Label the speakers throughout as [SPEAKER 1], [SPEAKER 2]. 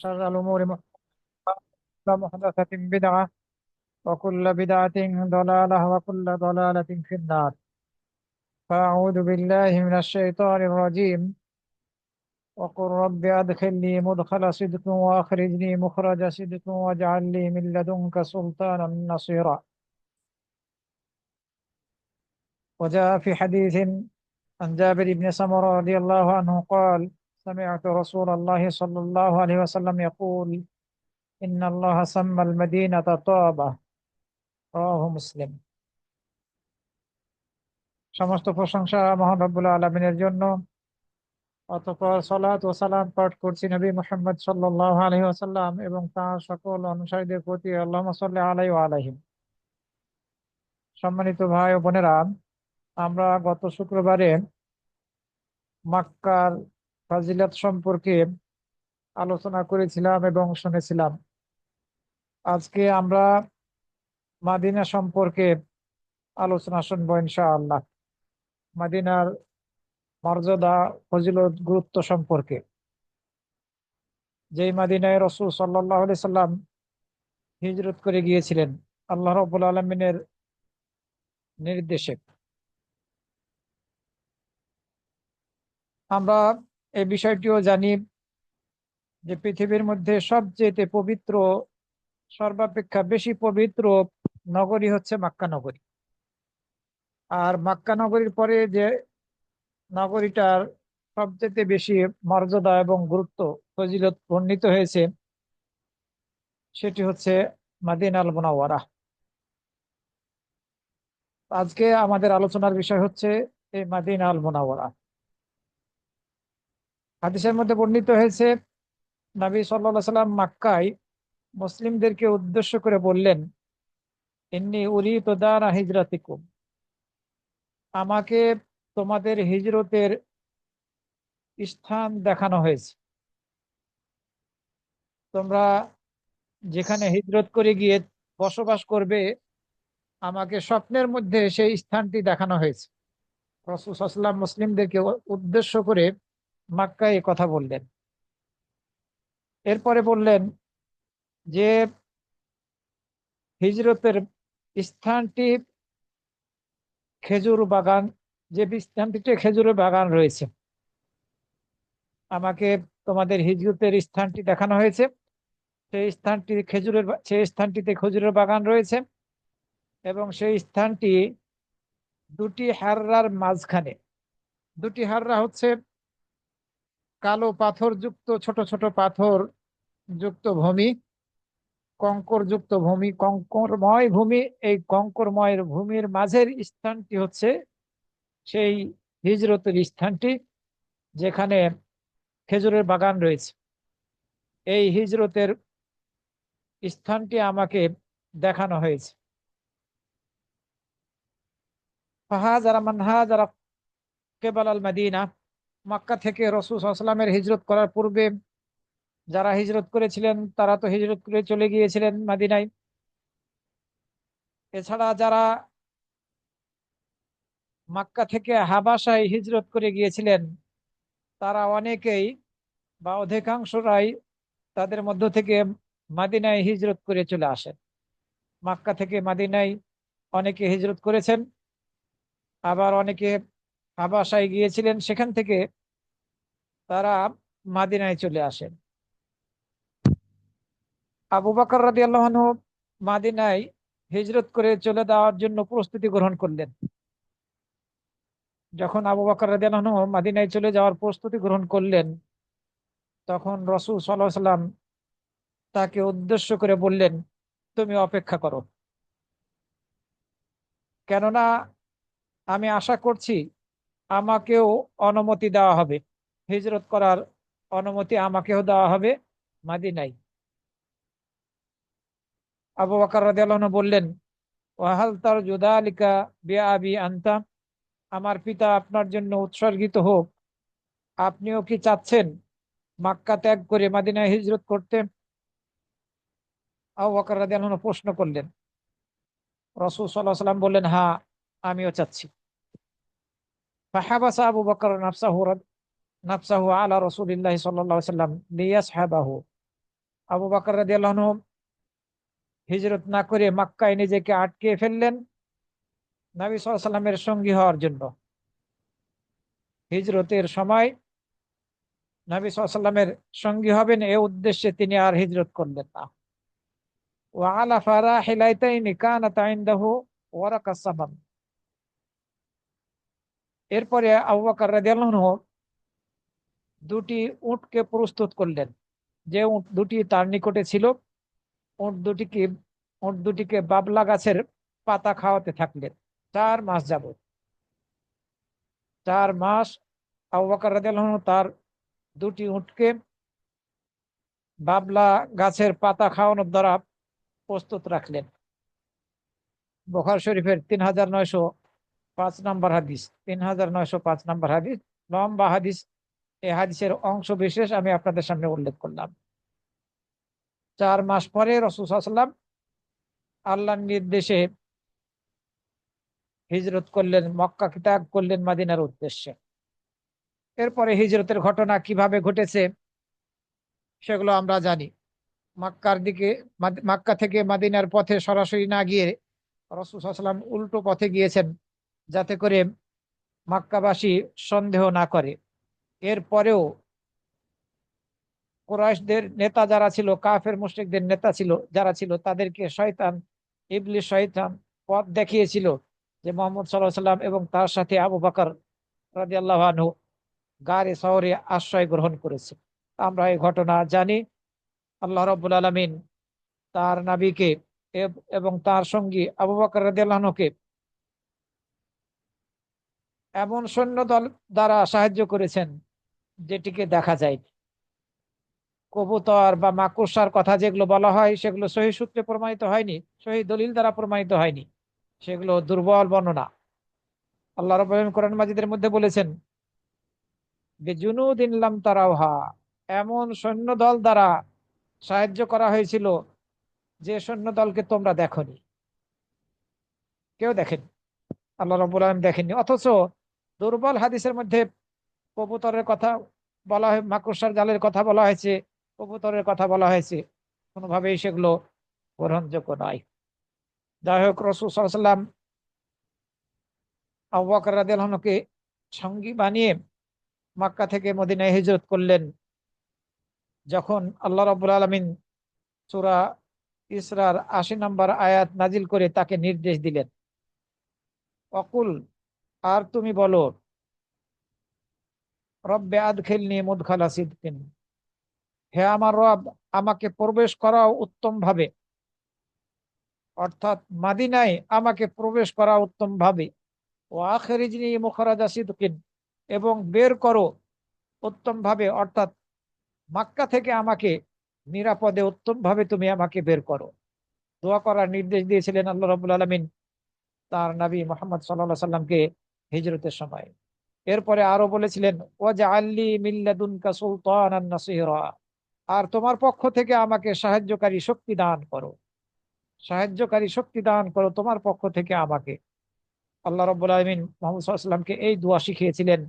[SPEAKER 1] شر الأمور محدثاتها، وكل محدثة بدعة، وكل بدعة ضلالة، وكل ضلالة في النار. فأعوذ بالله من الشيطان الرجيم. وقل رب أدخلني مدخل صدق وأخرجني مخرج صدق واجعل لي من لدنك سلطانا نصيرا. وجاء في حديث عن جابر بن سمرة رضي الله عنه قال: سمعت رسول الله صلى الله عليه وسلم يقول: إن الله سمى المدينة طابة. রাওয়াহু মুসলিম। সমস্ত প্রশংসা মহান রব্বুল আলামিনের জন্য। অতঃপর সালাত ও সালাম পাঠ করছি নবী মুহাম্মদ সাল্লাল্লাহু আলাইহি ওয়াসাল্লাম এবং তার সকল অনুসারীদের প্রতি। আল্লাহুম্মা সাল্লি আলাইহি ওয়া আলাইহিম। সম্মানিত ভাই ও বোনেরা, আমরা গত শুক্রবারে মক্কার ফাজিলত সম্পর্কে আলোচনা করেছিলাম এবং শুনেছিলাম। আজকে আমরা মাদিনা সম্পর্কে আলোচনা শুনবো ইনশাআল্লাহ। মাদিনার মর্যাদা, ফজিলত, গুরুত্ব সম্পর্কে। যেই মাদিনায় রাসূল সাল্লাল্লাহু আলাইহি সাল্লাম হিজরত করে গিয়েছিলেন আল্লাহ রাব্বুল আলামিনের নির্দেশে। আমরা এই বিষয়টিও জানি যে পৃথিবীর মধ্যে সবচেয়ে পবিত্র, সর্বাপেক্ষা বেশি পবিত্র নগরী হচ্ছে মক্কা নগরী। আর মক্কা নগরীর পরে যে নগরীটার সবচেয়ে বেশি মর্যাদা এবং গুরুত্ব, ফজিলত বর্ণিত হয়েছে সেটি হচ্ছে মাদিনা আল মুনাওয়ারা। আজকে আমাদের আলোচনার বিষয় হচ্ছে এই মাদিনা আল মুনাওয়ারা। হাদিসের মধ্যে বর্ণিত হয়েছে নবী সাল্লাল্লাহু আলাইহি সাল্লাম মক্কায় মুসলিমদেরকে উদ্দেশ্য করে বললেন: ইন্নী উরিদু দারা হিজরাতিকুম। আমাকে তোমাদের হিজরতের স্থান দেখানো হয়েছে। তোমরা যেখানে হিজরত করে গিয়ে বসবাস করবে, আমাকে স্বপ্নের মধ্যে সেই স্থানটি দেখানো হয়েছে। রাসূল সাল্লাল্লাহু আলাইহি ওয়াসাল্লাম মুসলিমদেরকে উদ্দেশ্য করে মক্কায় এই কথা বললেন। এরপরে বললেন যে হিজরতের স্থানটি খেজুর বাগান, যে স্থানটিতে খেজুরের বাগান রয়েছে, আমাকে তোমাদের হিজরতের স্থানটি দেখানো হয়েছে। সেই স্থানটিতে খেজুরের বাগান রয়েছে এবং সেই স্থানটি দুটি হাররার মাঝখানে। দুটি হাররা হচ্ছে কালো পাথর যুক্ত, ছোট ছোট পাথর যুক্ত ভূমি, কঙ্কর যুক্ত ভূমি, কঙ্করময় ভূমি। এই কঙ্করময় ভূমির মাঝের স্থানটি হচ্ছে সেই হিজরতের স্থানটি, যেখানে খেজুরের বাগান রয়েছে। এই হিজরতের স্থানটি আমাকে দেখানো হয়েছে। ফাহাজারা মান হাজারা কেবাল আল মাদিনা। মক্কা থেকে রাসূল সাল্লাল্লাহু আলাইহি ওয়াসাল্লামের হিজরত করার পূর্বে যারা হিজরত করেছিলেন তারা তো হিজরত করে চলে গিয়েছিলেন মদিনায়। এছাড়া যারা মক্কা থেকে হাবাসায় হিজরত করে গিয়েছিলেন তারা অনেকেই বা অধিকাংশরাই তাদের মধ্য থেকে মদিনায় হিজরত করে চলে আসেন। মক্কা থেকে মদিনায় অনেকে হিজরত করেছেন, আবার অনেকে হাবাসায় গিয়েছিলেন, সেখান থেকে তারা মদিনায় চলে আসেন। আবু বকর রাদিয়াল্লাহু আনহু মদিনায় হিজরত করে চলে যাওয়ার জন্য প্রস্তুতি গ্রহণ করলেন। যখন আবু বকর রাদিয়াল্লাহু আনহু মদিনায় চলে যাওয়ার প্রস্তুতি গ্রহণ করলেন, তখন রাসূল সাল্লাল্লাহু আলাইহি ওয়াসাল্লাম তাকে উদ্দেশ্য করে বললেন, তুমি অপেক্ষা করো, কেননা আমি আশা করছি আমাকেও অনুমতি দেওয়া হবে, হিজরত করার অনুমতি আমাকেও দেওয়া হবে মদিনায়। আবু বকর রাদিয়াল্লাহু আনহু বললেন, ওয়াহাল তারজু যালিকা বিআবি আনতা। আমার পিতা আপনার জন্য উৎসর্গিত হোক, আপনিও কি চাচ্ছেন মক্কা ত্যাগ করে মদিনায় হিজরত করতে? আবু বকর রাদিয়াল্লাহু আনহু প্রশ্ন করলেন। রাসূল সাল্লাল্লাহু আলাইহি ওয়াসাল্লাম বললেন, হ্যাঁ, আমিও চাচ্ছি। ফাহাবাসা আবু বকর নাফসাহু আলা রাসূলিল্লাহি সাল্লাল্লাহু আলাইহি ওয়াসাল্লাম লিয়াসহাবাহু। আবু বকর রাদিয়াল্লাহু আনহু হিজরত না করে মক্কায় নিজেকে আটকে ফেললেন নবী সাল্লাল্লাহু আলাইহি সাল্লামের সঙ্গী হওয়ার জন্য। হিজরতের সময় নবী সাল্লাল্লাহু আলাইহি সাল্লামের সঙ্গী হবেন এ উদ্দেশ্যে তিনি আর হিজরত করলেন না। ওয়ালা ফারাহিলাইতাইনি কানাত ইনদাহু ওয়ারাকা সামাম। এরপরে আবু বকর রাদিয়াল্লাহু আনহু দুটি উটকে প্রস্তুত করলেন। যে উট দুটি তার নিকটে ছিল, উট দুটিকে উট দুটিকে বাবলা গাছের পাতা খাওয়াতে থাকলেন 4 মাস যাবত। 4 মাস আবু বকর রাদিয়াল্লাহু আনহু তার দুটি উটকে বাবলা গাছের পাতা খাওয়ানোর দ্বারা প্রস্তুত রাখলেন। বুখারী শরীফের 3905 নম্বর হাদিস, 3905 নম্বর হাদিস, লম্বা হাদিস। এই হাদিসের অংশ বিশেষ আমি আপনাদের সামনে উল্লেখ করলাম। 4 মাস পরে রাসূল সাল্লাল্লাহু আলাইহি ওয়াসাল্লাম আল্লাহর নির্দেশে হিজরত করলেন, মক্কা ত্যাগ করলেন মদিনার উদ্দেশ্যে। এরপরে হিজরতের ঘটনা কিভাবে ঘটেছে সেগুলো আমরা জানি। মক্কার দিকে মক্কা থেকে মদিনার পথে সরাসরি না গিয়ে রাসূল সাল্লাল্লাহু আলাইহি ওয়াসাল্লাম উল্টো পথে গিয়েছেন, যাতে করে মক্কাবাসী সন্দেহ না করে। এরপরেও কুরাইশদের নেতা যারা ছিল, কাফের মুশরিকদের নেতা ছিল যারা ছিল, তাদেরকে শয়তান, ইবলিস শয়তান পথ দেখিয়েছিল যে মুহাম্মদ সাল্লাল্লাহু আলাইহি ওয়াসাল্লাম এবং তার সাথে আবু বকর রাদিয়াল্লাহু আনহু গারে শহরে আশ্রয় গ্রহণ করেছে। আমরা এই ঘটনা জানি। আল্লাহ রাব্বুল আলামিন তার নবীকে এবং তার সঙ্গী আবু বকর রাদিয়াল্লাহু আনহুকে এমন সৈন্য দল দ্বারা সাহায্য করেছেন যেটিকে দেখা যায়। কবুতর বা মাকড়সার কথা যেগুলো বলা হয় সেগুলো সহি সূত্রে প্রমাণিত হয়নি, সহি দলিল দ্বারা প্রমাণিত হয়নি, সেগুলো দুর্বল বর্ণনা। আল্লাহ রাব্বুল আলামিন কোরআন মাজিদের মধ্যে বলেছেন বিজুনুদিন লাম তারাওহা, এমন সৈন্য দল দ্বারা সাহায্য করা হয়েছিল যে সৈন্য দলকে তোমরা দেখনি, কেউ দেখেনি, আল্লাহ রাব্বুল আলামিন দেখেননি। অথচ দুর্বল হাদিসের মধ্যে কবুতরের কথা বলা হয়, মাকড়সার জালের কথা বলা হয়েছে, কবুতরের কথা বলা হয়েছে, কোনোভাবেই সেগুলো গ্রহণযোগ্য নয়। যাই হোক, রাসূল সাল্লাল্লাহু আলাইহি ওয়াসাল্লাম আবু বকর রাদিয়াল্লাহু আনহুকে সঙ্গী বানিয়ে মক্কা থেকে মদিনায় হিজরত করলেন। যখন আল্লাহ রাব্বুল আলামিন সূরা ইসরার ৮০ নম্বর আয়াত নাজিল করে তাকে নির্দেশ দিলেন, অকুল, আর তুমি বলো, রব্বে আদখিলনি মুদখালা সিদকিন, হে আমার রব, আমাকে প্রবেশ করাও উত্তম ভাবে, অর্থাৎ মাদিনায় আমাকে প্রবেশ করা উত্তম ভাবে। ও আখরিজনি মুখরাজা সিদকিন, এবং বের করো উত্তম ভাবে, অর্থাৎ মক্কা থেকে আমাকে নিরাপদে উত্তম ভাবে তুমি আমাকে বের করো। দোয়া করার নির্দেশ দিয়েছিলেন আল্লাহ রাব্বুল আলামিন তার নবী মুহাম্মদ সাল্লাল্লাহু আলাইহি সাল্লামকে হিজরতের সময়। এরপরে আরো বলেছিলেন ওয়াজআলনি মিন লাদুনকা সুলতানান নাসীরা, আর তোমার পক্ষ থেকে আমাকে সাহায্যকারী শক্তি দান করো, সাহায্যকারী শক্তি দান করো তোমার পক্ষ থেকে আমাকে। আল্লাহ রাব্বুল আলামিন মুহাম্মদ সাল্লাল্লাহু আলাইহি সাল্লামকে এই দোয়া শিখিয়েছিলেন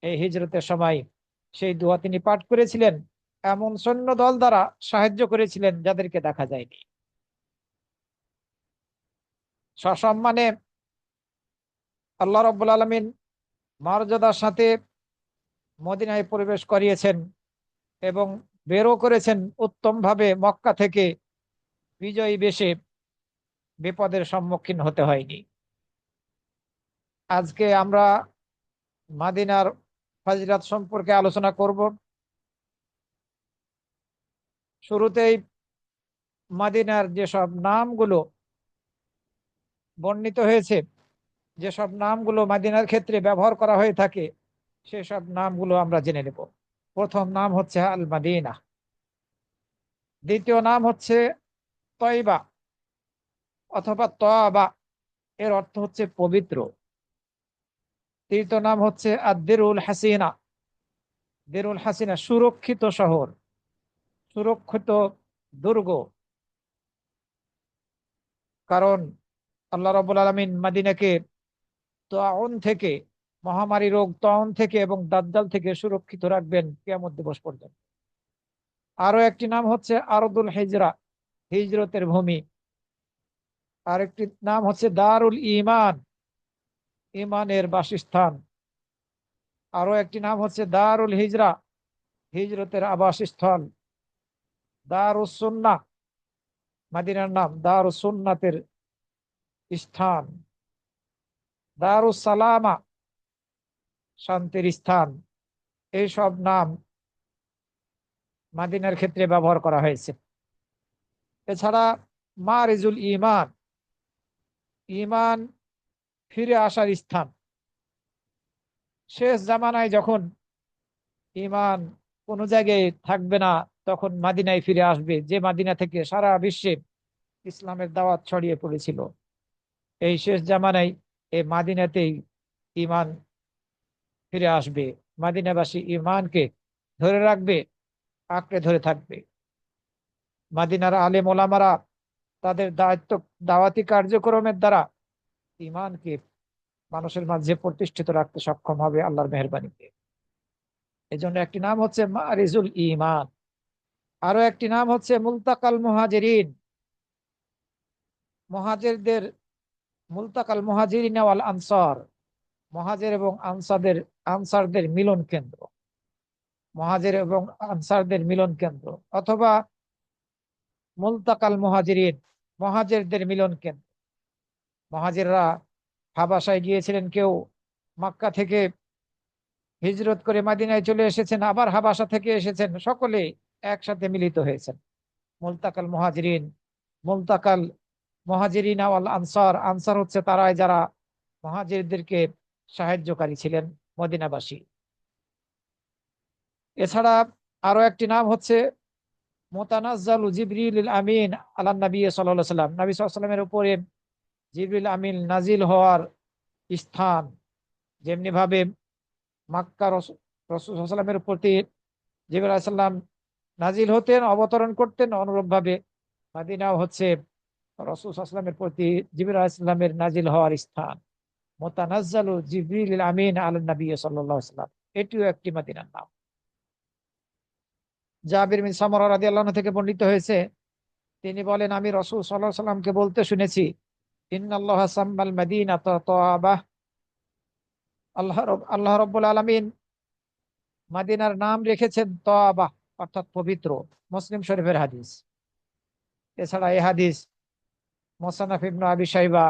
[SPEAKER 1] এই হিজরতের সময়। সেই দোয়া তিনি পাঠ করেছিলেন, এমন সৈন্য দল দ্বারা সাহায্য করেছিলেন যাদেরকে দেখা যায়নি। সসম্মানে আল্লাহ রাব্বুল আলামিন মর্যাদার সাথে মদিনায় প্রবেশ করিয়েছেন এবং বেরও করেছেন উত্তম ভাবে। মক্কা থেকে বিজয়ী বেশে বিপদের সম্মুখীন হতে হয়নি। আজকে আমরা মদিনার ফাজিলাত সম্পর্কে আলোচনা করব। শুরুতেই মদিনার যেসব নামগুলো বর্ণিত হয়েছে, যেসব নামগুলো মদিনার ক্ষেত্রে ব্যবহার করা হয়ে থাকে, সেসব নামগুলো আমরা জেনে নেব। প্রথম নাম হচ্ছে আল মাদিনা, দ্বিতীয় নাম হচ্ছে তয়বা অথবা তওবা, এর অর্থ হচ্ছে পবিত্র। তৃতীয় নাম হচ্ছে আদ-দিরুল হাসিনা, দিরুল হাসিনা সুরক্ষিত শহর, সুরক্ষিত দুর্গ। কারণ আল্লাহ রাব্বুল আলামিন মদিনাকে তাউন থেকে, মহামারী রোগ তাউন থেকে এবং দাজ্জাল থেকে সুরক্ষিত রাখবেন কিয়ামত দিবস পর্যন্ত। আরো একটি নাম হচ্ছে আরদুল হিজরা, হিজরতের ভূমি। আর একটি নাম হচ্ছে দারুল ইমান, ইমানের বাসস্থান। আরো একটি নাম হচ্ছে দারুল হিজরা, হিজরতের আবাসস্থল। দারুস সুন্নাহ, মদিনার নাম দারুস সুন্নাতের স্থান। দারুস সালামা, শান্তির স্থান। এই সব নাম মদিনার ক্ষেত্রে ব্যবহার করা হয়েছে। এছাড়া মারিজুল ইমান, ইমান ফিরে আসার স্থান। শেষ জামানায় যখন ইমান কোনো জায়গায় থাকবে না, তখন মাদিনায় ফিরে আসবে, যে মাদিনা থেকে সারা বিশ্বে ইসলামের দাওয়াত ছড়িয়ে পড়েছিল। এই শেষ জামানায় এই মাদিনাতেই ইমান ফিরে আসবে। মাদিনাবাসী ইমানকে ধরে রাখবে, আঁকড়ে ধরে থাকবে। মাদিনার আলেম ওলামারা তাদের দায়িত্ব, দাওয়াতি কার্যক্রমের দ্বারা ইমানকে মানুষের মাঝে প্রতিষ্ঠিত রাখতে সক্ষম হবে আল্লাহর মেহেরবানিতে। এই জন্য একটি নাম হচ্ছে মারিজুল ইমান। আরো একটি নাম হচ্ছে মুলতাকাল মুহাজিরিন, মুহাজিরদের, মুলতাকাল মুহাজিরিন ওয়াল আনসার, মুহাজির এবং আনসারদের মিলন কেন্দ্র। মুহাজির এবং আনসারদের মিলন কেন্দ্র, অথবা মুলতাকাল মুহাজিরিন, মুহাজিরদের মিলন কেন্দ্র। মুহাজিররা হাবাসায় গিয়েছিলেন, কেউ মক্কা থেকে হিজরত করে মাদিনায় চলে এসেছেন, আবার হাবাসা থেকে এসেছেন, সকলে একসাথে মিলিত হয়েছেন। মুলতাকাল মুহাজিরিন, মুলতাকাল মুহাজিরিন ওয়াল আনসার, আনসার হচ্ছে তারাই যারা মুহাজিরদেরকে সাহায্যকারী ছিলেন, মদিনাবাসী। এছাড়া আরো একটি নাম হচ্ছে মুতানাজ্জালু জিবরিল আমিন আলান নবী সাল্লাল্লাহু আলাইহি সাল্লাম, নবী সাল্লাল্লাহু আলাইহি সাল্লামের উপরে জিবরিল আমিন নাজিল হওয়ার স্থান। যেমনি ভাবে মক্কা রাসূল সাল্লাল্লাহু আলাইহি সাল্লামের প্রতি জিবরিল আলাইহিস সালাম নাজিল হতেন, অবতরণ করতেন, অনুরূপ ভাবে মদিনাও হচ্ছে রাসূল সাল্লাল্লাহু আলাইহি সাল্লামের প্রতি জিবরিল আলাইহিস সালামের নাজিল হওয়ার স্থান। মুতানাজ্জালু জিবরিল আমিন আলান নবী সাল্লাল্লাহু আলাইহি সাল্লাম, এটিও একটি মদিনার নাম। জাবির বিন সামরা রাদিয়াল্লাহু আনহু থেকে বর্ণিত হয়েছে, তিনি বলেন, আমি রাসূল সাল্লাল্লাহু আলাইহি সাল্লামকে বলতে শুনেছি, ইন্নাল্লাহ সাম্মাল মাদিনাতা তাওবাহ, আল্লাহ রাব্বুল আলামিন মদিনার নাম রেখেছেন তাওবাহ, অর্থাৎ পবিত্র। মুসলিম শরীফের হাদিস। এছাড়া এই হাদিস মুসান্নাফ ইবনে আবি শাইবা,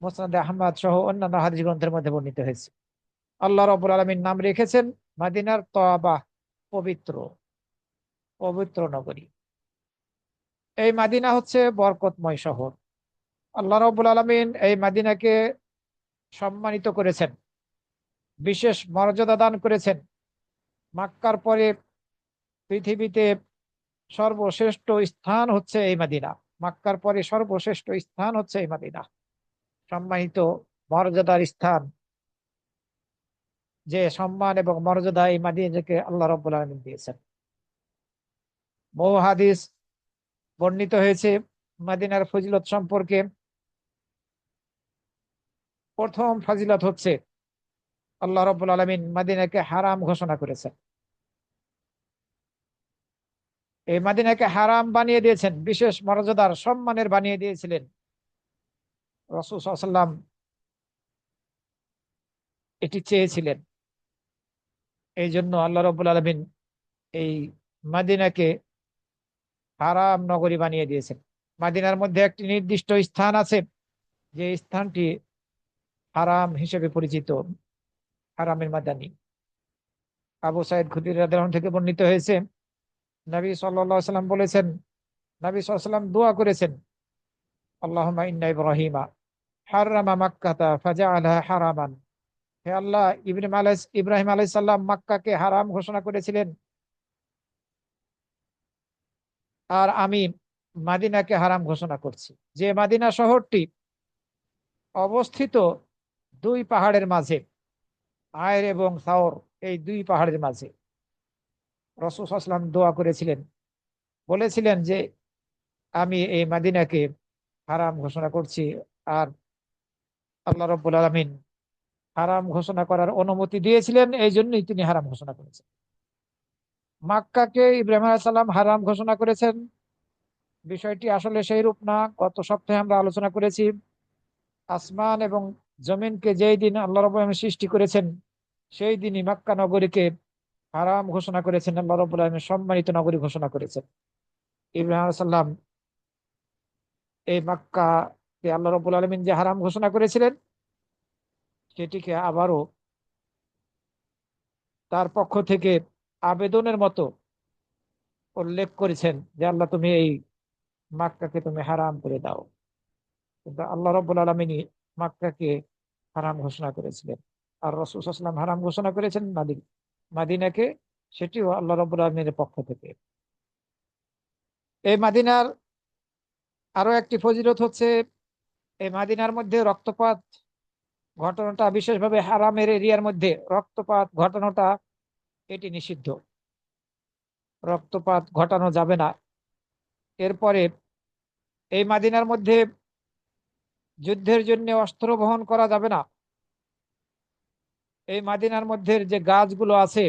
[SPEAKER 1] মুসনাদ আহমদ সহ অন্যান্য হাদিস গ্রন্থের মধ্যে বর্ণিত হয়েছে। আল্লাহ রাব্বুল আলামিন নাম রেখেছেন মদিনার তাওবাহ, পবিত্র, পবিত্র নগরী। এই মদিনা হচ্ছে বরকতময় শহর। আল্লাহ রাব্বুল আলামিন এই মদিনাকে সম্মানিত করেছেন, বিশেষ মর্যাদা দান করেছেন। মক্কার পরে পৃথিবীতে সর্বশ্রেষ্ঠ স্থান হচ্ছে এই মদিনা। মক্কার পরে সর্বশ্রেষ্ঠ স্থান হচ্ছে এই মদিনা, সম্মানিত মর্যাদার স্থান। যে সম্মান এবং মর্যাদা এই মদিনাকে আল্লাহ রাব্বুল আলামিন দিয়েছেন। বহু হাদিস বর্ণিত হয়েছে মদিনার ফজিলত সম্পর্কে। প্রথম ফজিলত হচ্ছে আল্লাহ রাব্বুল আলামিন মদিনাকে হারাম ঘোষণা করেছেন। এই মদিনাকে হারাম বানিয়ে দিয়েছেন, বিশেষ মর্যাদার সম্মানের বানিয়ে দিয়েছিলেন। রাসূল সাল্লাল্লাহু আলাইহি ওয়াসাল্লাম এটি চেয়েছিলেন। এই জন্য আল্লাহ রাব্বুল আলামিন এই মদিনাকে হারাম নগরী বানিয়ে দিয়েছেন। মদিনার মধ্যে একটি নির্দিষ্ট স্থান আছে, যে স্থানটি হারাম হিসেবে পরিচিত, হারামের মাদানী। আবু সাইদ খুদরি রাদিয়াল্লাহু আনহু থেকে বর্ণিত হয়েছে, নবী সাল্লাল্লাহু আলাইহি সাল্লাম বলেছেন, নবী সাল্লাল্লাহু আলাইহি সাল্লাম দোয়া করেছেন, আল্লাহুম্মা ইন্না ইব্রাহিমা হাররামা মাক্কাতা ফাজআলহা হারামান। হে আল্লাহ, ইব্রাহিম আলাইহিস সালাম মক্কাকে হারাম ঘোষণা করেছিলেন, আর আমি মদিনাকে হারাম ঘোষণা করছি। যে মদিনা শহরটি অবস্থিত দুই পাহাড়ের মাঝে, আয়ের এবং সাওর, এই দুই পাহাড়ের মাঝে। রাসূল সাল্লাল্লাহু আলাইহি ওয়াসাল্লাম দোয়া করেছিলেন, বলেছিলেন যে আমি এই মদিনাকে হারাম ঘোষণা করছি। আর আল্লাহ রাব্বুল আলামিন হারাম ঘোষণা করার অনুমতি দিয়েছিলেন, এই জন্যই তিনি হারাম ঘোষণা করেছেন। মক্কাকে ইব্রাহিম আলাইহিস সালাম হারাম ঘোষণা করেছেন, বিষয়টি আসলে সেই রূপ না। গত সপ্তাহে আমরা আলোচনা করেছি, আসমান এবং জমিনকে যেই দিন আল্লাহ রাব্বুল আলামিন সৃষ্টি করেছেন, সেই দিনই মক্কা নগরীকে হারাম ঘোষণা করেছেন, আল্লাহ রাব্বুল আলামিন সম্মানিত নগরী ঘোষণা করেছেন। ইব্রাহিম আলাইহিস সালাম এই মক্কাকে আল্লাহ রাব্বুল আলামিন যে হারাম ঘোষণা করেছিলেন, সেটিকে আবারও তার পক্ষ থেকে আবেদনের মতো উল্লেখ করেছেন যে আল্লাহ তুমি এই মক্কাকে তুমি হারাম করে দাও। কিন্তু আল্লাহ রাব্বুল আলামিনই মক্কাকে হারাম ঘোষণা করেছিলেন, আর রাসূল সাল্লাল্লাহু আলাইহি ওয়াসাল্লাম হারাম ঘোষণা করেছেন মাদিনাকে, সেটিও আল্লাহ রাব্বুল আলামিনের পক্ষ থেকে। এই মাদিনার আরো একটি ফজিলত হচ্ছে, এই মাদিনার মধ্যে রক্তপাত ঘটনাটা, বিশেষভাবে হারামের এরিয়ার মধ্যে রক্তপাত ঘটানোটা এটি নিষিদ্ধ, রক্তপাত ঘটানো যাবে না। এরপরে এই মাদিনার মধ্যে যুদ্ধের জন্য অস্ত্র বহন করা যাবে না। এই মাদিনার মধ্যে যে গাছগুলো আছে,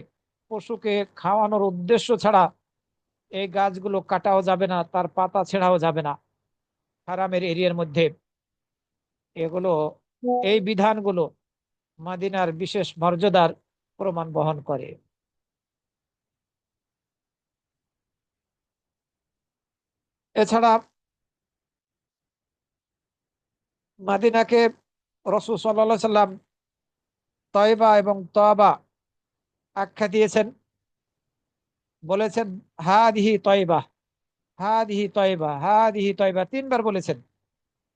[SPEAKER 1] পশুকে খাওয়ানোর উদ্দেশ্য ছাড়া এই গাছগুলো কাটাও যাবে না, তার পাতা ছেঁড়াও যাবে না হারামের এরিয়ার মধ্যে। এগুলো, এই বিধানগুলো মাদিনার বিশেষ মর্যাদার প্রমাণ বহন করে। এছাড়া মাদিনাকে রাসূল সাল্লাল্লাহু আলাইহি সাল্লাম তয়বা এবং তওবা আখ্যা দিয়েছেন, বলেছেন হাদিহি তয়বা, হাদিহি তয়বা, হাদিহি তয়বা, তিনবার বলেছেন।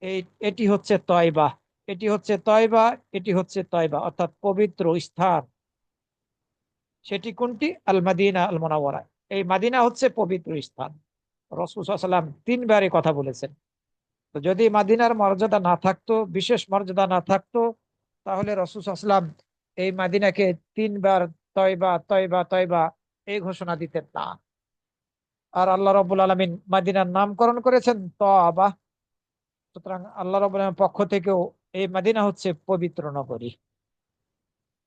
[SPEAKER 1] এই, এটি হচ্ছে তয়বা, এটি হচ্ছে তয়বা, এটি হচ্ছে তয়বা, অর্থাৎ পবিত্র স্থান। সেটি কোনটি? আল মাদিনা আল মুনাওয়ারা। এই মাদিনা হচ্ছে পবিত্র স্থান। রাসূল সাল্লাল্লাহু আলাইহি ওয়াসাল্লাম তিনবারই কথা বলেছেন। তো যদি মাদিনার মর্যাদা না থাকতো, বিশেষ মর্যাদা না থাকতো, তাহলে রাসূল সাল্লাল্লাহু আলাইহি ওয়াসাল্লাম এই মাদিনাকে তিনবার তয়বা তয়বা তয়বা এই ঘোষণা দিতেন না। আর আল্লাহ রাব্বুল আলামিন মাদিনার নামকরণ করেছেন তওবা। সুতরাং আল্লাহ রাব্বুল আলামিনের পক্ষ থেকেও এই মাদিনা হচ্ছে পবিত্র নগরী।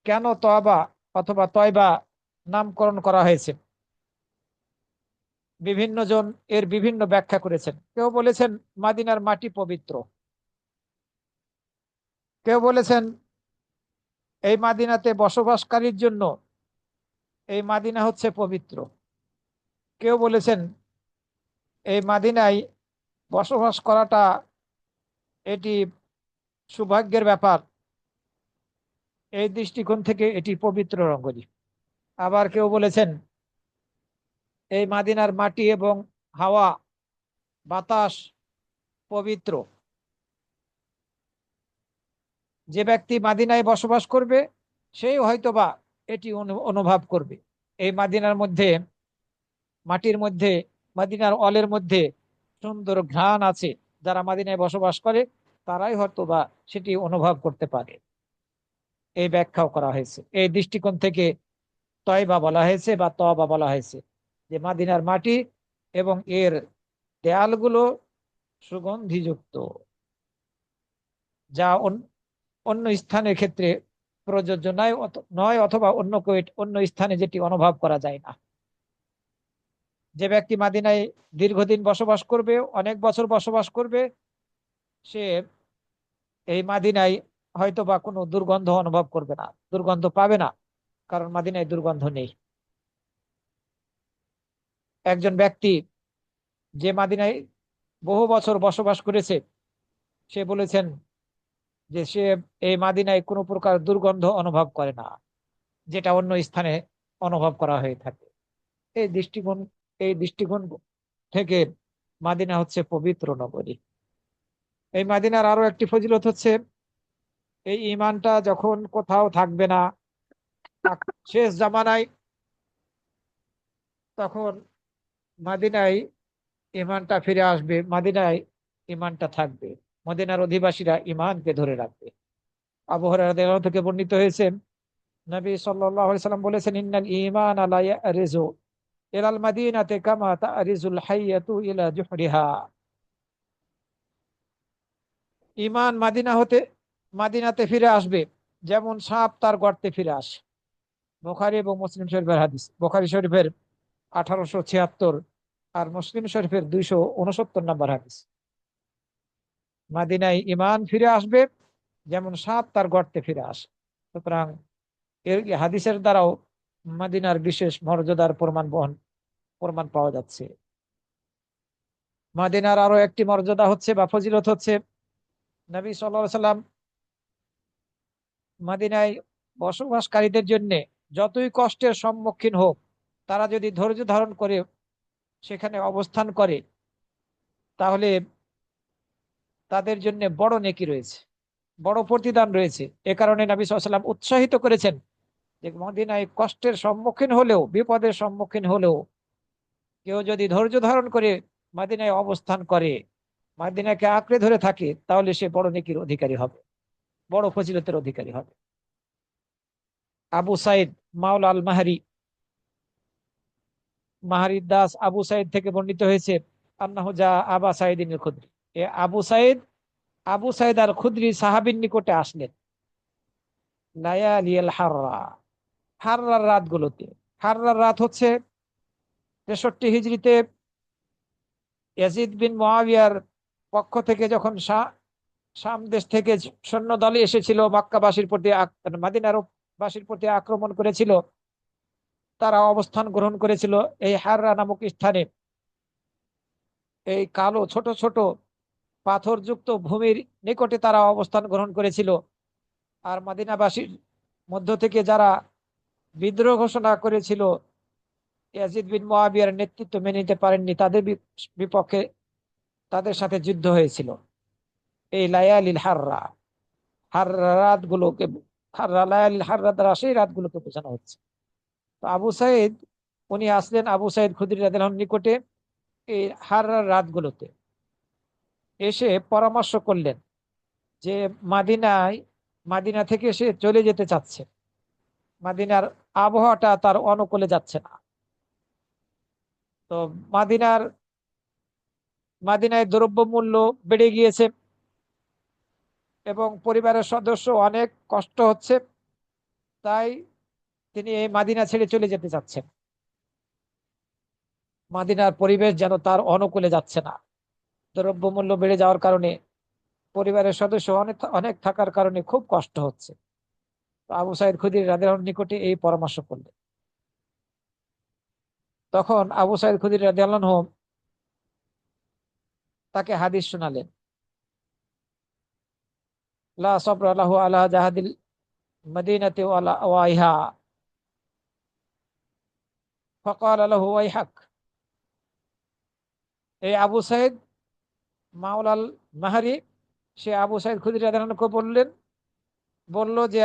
[SPEAKER 1] কেন তওবা অথবা তয়বা নামকরণ করা হয়েছে, বিভিন্ন জন এর বিভিন্ন ব্যাখ্যা করেছেন। কেউ বলেছেন মাদিনার মাটি পবিত্র, কেউ বলেছেন এই মাদিনাতে বসবাসকারীর জন্য এই মাদিনা হচ্ছে পবিত্র, কেউ বলেছেন এই মাদিনায় বসবাস করাটা এটি সৌভাগ্যের ব্যাপার, এই দৃষ্টিকোণ থেকে এটি পবিত্র নগরী। আবার কেউ বলেছেন এই মাদিনার মাটি এবং হাওয়া বাতাস পবিত্র, যে ব্যক্তি মাদিনায় বসবাস করবে সেই হয়তোবা এটি অনুভব করবে। এই মাদিনার মধ্যে, মাটির মধ্যে, মাদিনার অলের মধ্যে সুন্দর ঘ্রাণ আছে, যারা মাদিনায় বসবাস করে তারাই হয়তোবা সেটি অনুভব করতে পারে। এই ব্যাখ্যাও করা হয়েছে, এই দৃষ্টিকোণ থেকে তয়বা বলা হয়েছে বা তওবা বলা হয়েছে, যে মাদিনার মাটি এবং এর দেয়ালগুলো সুগন্ধিযুক্ত, যা অন্য স্থানের ক্ষেত্রে প্রযোজ্য নয়, নয়, অথবা অন্য স্থানে যেটি অনুভব করা যায় না। যে ব্যক্তি মাদিনায় দীর্ঘদিন বসবাস করবে, অনেক বছর বসবাস করবে, সে এই মাদিনায় হয়তো বা কোনো দুর্গন্ধ অনুভব করবে না, দুর্গন্ধ পাবে না, কারণ মাদিনায় দুর্গন্ধ নেই। একজন ব্যক্তি যে মাদিনায় বহু বছর বসবাস করেছে, সে বলেছেন যে সে এই মাদিনায় কোনো প্রকার দুর্গন্ধ অনুভব করে না, যেটা অন্য স্থানে অনুভব করা হয়ে থাকে। এই দৃষ্টিকোণ, এই দৃষ্টিকোণ থেকে মাদিনা হচ্ছে পবিত্র নগরী। এই মাদিনার আরো একটি ফজিলত হচ্ছে, এই ঈমানটা যখন কোথাও থাকবে না, শেষ জামানায়, তখন মাদিনায় ঈমানটা ফিরে আসবে, মাদিনায় ঈমানটা থাকবে, মদিনার অধিবাসীরা ঈমানকে ধরে রাখবে। আবু হুরায়রা রাদিয়াল্লাহু আনহু থেকে বর্ণিত হয়েছে, নবী সাল্লাল্লাহু আলাইহি সাল্লাম বলেছেন, ইন্নাল ঈমান লা ইয়ারিজু ইলাল মাদিনাতি কামা তারিজুল হাইয়াতু ইলা জুহরিহা। ঈমান মাদিনাতে ফিরে আসবে যেমন সাপ তার গর্তে ফিরে আসে। বুখারী এবং মুসলিম শরীফের হাদিস। বুখারী শরীফের 1876, আর মুসলিম শরীফের 269 নম্বর হাদিস। মাদিনায় ঈমান ফিরে আসবে যেমন সাপ তার গর্তে ফিরে আসে। সুতরাং এর হাদিসের দ্বারাও মাদিনার বিশেষ মর্যাদার প্রমাণ পাওয়া যাচ্ছে। মাদিনার আরো একটি মর্যাদা হচ্ছে বা ফজিলত হচ্ছে, নবী সাল্লাল্লাহু আলাইহি সাল্লাম মাদিনায় বসবাসকারীদের জন্য যতই কষ্টের সম্মুখীন হোক, তারা যদি ধৈর্য ধারণ করে সেখানে অবস্থান করে, তাহলে তাদের জন্য বড় নেকি রয়েছে, বড় প্রতিদান রয়েছে। এ কারণে নবী সাল্লাল্লাহু আলাইহি সাল্লাম উৎসাহিত করেছেন যে মদিনায় কষ্টের সম্মুখীন হলেও, বিপদের সম্মুখীন হলেও কেউ যদি ধৈর্য ধারণ করে মদিনায় অবস্থান করে, মদিনাকে আঁকড়ে ধরে থাকে, তাহলে সে বড় নেকির অধিকারী হবে, বড় ফজিলতের অধিকারী হবে। আবু সাইদ মাওলা আল মাহারি, মাহারি দাস আবু সাইদ থেকে বর্ণিত হয়েছে, আন্নাহু যা আবা সাইদিন আল খুদরি, এ আবু সাইদ আল খুদরি সাহাবীর নিকটে আসলেন লায়ালিয়াল হাররা, হাররার রাতগুলোতে। হাররার রাত হচ্ছে 63 হিজরিতে ইয়াজিদ বিন মুআবিয়ার পক্ষ থেকে যখন শাম দেশ থেকে সৈন্য দলে এসেছিল, মক্কাবাসীর প্রতি মদিনার বাসীর প্রতি আক্রমণ করেছিল, তারা অবস্থান গ্রহণ করেছিল এই হাররা নামক স্থানে। এই কালো ছোট ছোট পাথরযুক্ত ভূমির নিকটে তারা অবস্থান গ্রহণ করেছিল। আর মদিনাবাসীর মধ্য থেকে যারা বিদ্রোহ ঘোষণা করেছিল, ইয়াজিদ বিন মুআবিয়ার নেতৃত্ব মেনে নিতে পারেননি, তাদের বিপক্ষে তাদের সাথে যুদ্ধ হয়েছিল। এই লায়ালিল হাররা, হাররা রাতগুলোকে, হাররা লায়ালিল হাররা দ্বারা সেই রাতগুলোকে বোঝানো হচ্ছে। তো আবু সাইদ, উনি আসলেন আবু সাইদ খুদরি রাদিয়াল্লাহু আনহুর নিকটে এই হাররার রাতগুলোতে। এসে পরামর্শ করলেন যে মাদিনা থেকে সে চলে যেতে চাচ্ছে, মাদিনার আবহাওয়াটা তার অনুকূলে যাচ্ছে না। তো মাদিনার মাদিনায় দ্রব্যমূল্য বেড়ে গিয়েছে এবং পরিবারের সদস্য অনেক কষ্ট হচ্ছে, তাই তিনি এই মাদিনা ছেড়ে চলে যেতে চাচ্ছেন। মাদিনার পরিবেশ যেন তার অনুকূলে যাচ্ছে না, দ্রব্যমূল্য বেড়ে যাওয়ার কারণে পরিবারের সদস্য অনেক অনেক থাকার কারণে খুব কষ্ট হচ্ছে। তো আবু সাইদ খুদরি রাদিয়াল্লাহু আনহুর নিকটে এই পরামর্শ করলেন। তখন আবু সাইদ খুদরি রাদিয়াল্লাহু আনহু তাকে হাদিস শোনালেন, লা সাবরা লাহু আলা জাহাদিল মদিনাতি ওয়ালা ওয়াইহা, ফাকালা লাহু ওয়াইহাক। এই আবু সাইদ মাওলাল মাহারি, সে আবু সাইদ খুদরি রাদিয়াল্লাহু আনহুকে বলল যে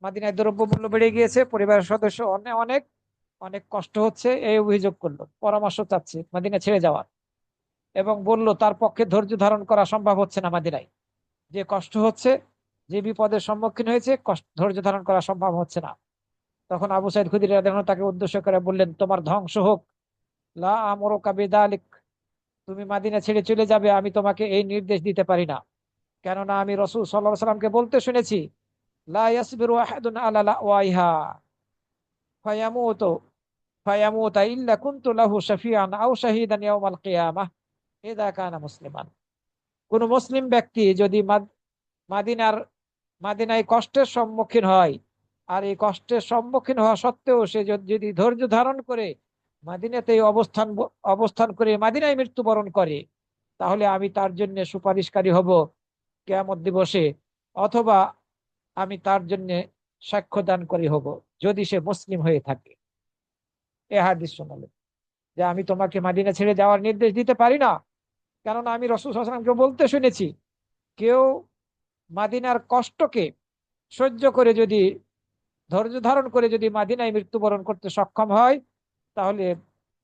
[SPEAKER 1] মাদিনায় দ্রব্যমূল্য বেড়ে গিয়েছে, পরিবারের সদস্য অনেক অনেক অনেক কষ্ট হচ্ছে, এই অভিযোগ করলো, পরামর্শ চাচ্ছে মাদিনা ছেড়ে যাওয়ার। এবং বলল তার পক্ষে ধৈর্য ধারণ করা সম্ভব হচ্ছে না মাদিনায়, যে কষ্ট হচ্ছে, যে বিপদের সম্মুখীন হয়েছে, ধৈর্য ধারণ করা সম্ভব হচ্ছে না। তখন আবু সাইদ খুদরি রাদিয়াল্লাহু আনহু তাকে উদ্দেশ্য করে বললেন, তোমার ধ্বংস হোক, লা আমরুকা বিযালিক, তুমি মাদিনা ছেড়ে চলে যাবে, আমি তোমাকে এই নির্দেশ দিতে পারি না। কেননা আমি রাসূল সাল্লাল্লাহু আলাইহি সাল্লামকে বলতে শুনেছি, লা ইয়াসবিরু আহাদুন আলা লাওয়াইহা ফায়ামুতু ফায়ামুতা ইল্লা কুনতু লাহু শাফিআন আও শাহীদান ইয়াউমাল কিয়ামাহ ইযা কানা মুসলিমান। কোন মুসলিম ব্যক্তি যদি মাদিনার মাদিনায় কষ্টের সম্মুখীন হয়, আর এই কষ্টের সম্মুখীন হওয়া সত্ত্বেও সে যদি ধৈর্য ধারণ করে মাদিনাতেই অবস্থান করে মাদিনায় মৃত্যুবরণ করে, তাহলে আমি তার জন্য সুপারিশকারী হব কিয়ামত দিবসে, অথবা আমি তার জন্য সাক্ষ্যদানকারী হব যদি সে মুসলিম হয়ে থাকে। এ হাদিস শোনালেন যে আমি তোমাকে মাদিনা ছেড়ে যাওয়ার নির্দেশ দিতে পারি না, কেননা আমি রাসূল সাল্লাল্লাহু আলাইহি ওয়াসাল্লামকে বলতে শুনেছি, কেউ মাদিনার কষ্টকে সহ্য করে যদি, ধৈর্য ধারণ করে যদি মাদিনায় মৃত্যুবরণ করতে সক্ষম হয়, তাহলে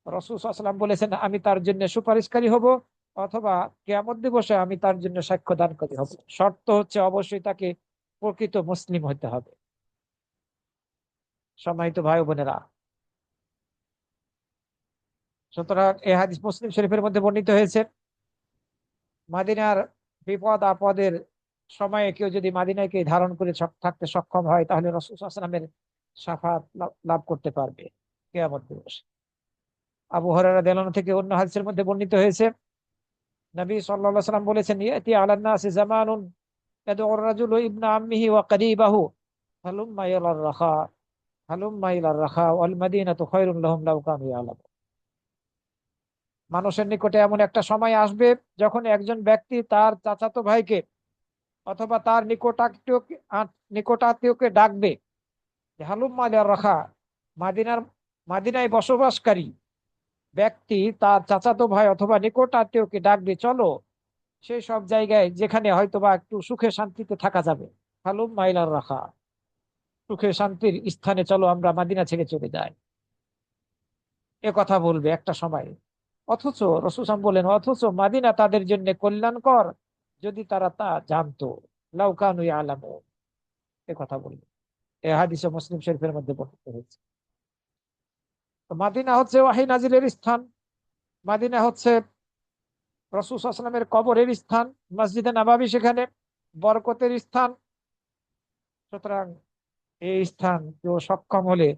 [SPEAKER 1] রাসূল সাল্লাল্লাহু আলাইহি ওয়াসাল্লাম বলেছেন আমি তার জন্য সুপারিশকারী হব, অথবা কিয়ামত দিবসে আমি তার জন্য সাক্ষ্যদানকারী হব। শর্ত হচ্ছে অবশ্যই তাকে প্রকৃত মুসলিম হতে হবে। সম্মানিত ভাই ও বোনেরা, সুতরাং এই হাদিস মুসলিম শরীফের মধ্যে বর্ণিত হয়েছে, মাদিনার বিপদ আপদের সময়ে কেউ যদি মাদিনাকে ধারণ করে থাকতে সক্ষম হয়, তাহলে রাসূল সাল্লাল্লাহু আলাইহি ওয়াসাল্লামের শাফাআত লাভ করতে পারবে কিয়ামত দিবসে। আবু হুরায়রা রাদিয়াল্লাহু আনহু থেকে অন্য হাদিসের মধ্যে বর্ণিত হয়েছে, নবী সাল্লাল্লাহু আলাইহি সাল্লাম বলেছেন, ইয়াতি আলান নাসি জামানুন ইয়াদউ আর-রাজুলু ইবনা আম্মিহি ওয়া করিবাহু হালুম্মা ইলার রাখা হালুম্মা ইলার রাখা ওয়াল মাদিনাতু খায়রুন লাহুম লাউ কানু ইয়ালামুন। মানুষের নিকটে এমন একটা সময় আসবে যখন একজন ব্যক্তি তার চাচাতো ভাইকে অথবা তার নিকটাত্মীয়কে ডাকবে যে হালুম্মা ইলার রাখা। মাদিনার মাদিনায় বসবাসকারী ব্যক্তি তার চাচাতো ভাই অথবা নিকট আত্মীয়কে ডাকবে, চলো সেই সব জায়গায় যেখানে হয়তোবা একটু সুখে শান্তিতে থাকা যাবে। হালুম মাইলার রাখা, সুখে শান্তির স্থানে চলো, আমরা মাদিনা ছেড়ে চলে যাই, এ কথা বলবে একটা সময়। অথচ রাসূল সাল্লাল্লাহু আলাইহি ওয়াসাল্লাম বলেন, অথচ মাদিনা তাদের জন্য কল্যাণকর যদি তারা তা জানতো, লাউ কানু ইয়ালামুন, এ কথা বলবে। এ হাদিসে মুসলিম শরীফের মধ্যে বর্ণিত হয়েছে। তো মাদিনা হচ্ছে ওহী নাজিলের স্থান, মাদিনা হচ্ছে রাসূল সাল্লাল্লাহু আলাইহি ওয়াসাল্লামের কবরের স্থান, মসজিদে নববী সেখানে বরকতের স্থান। সুতরাং এই স্থান কেউ সক্ষম হলে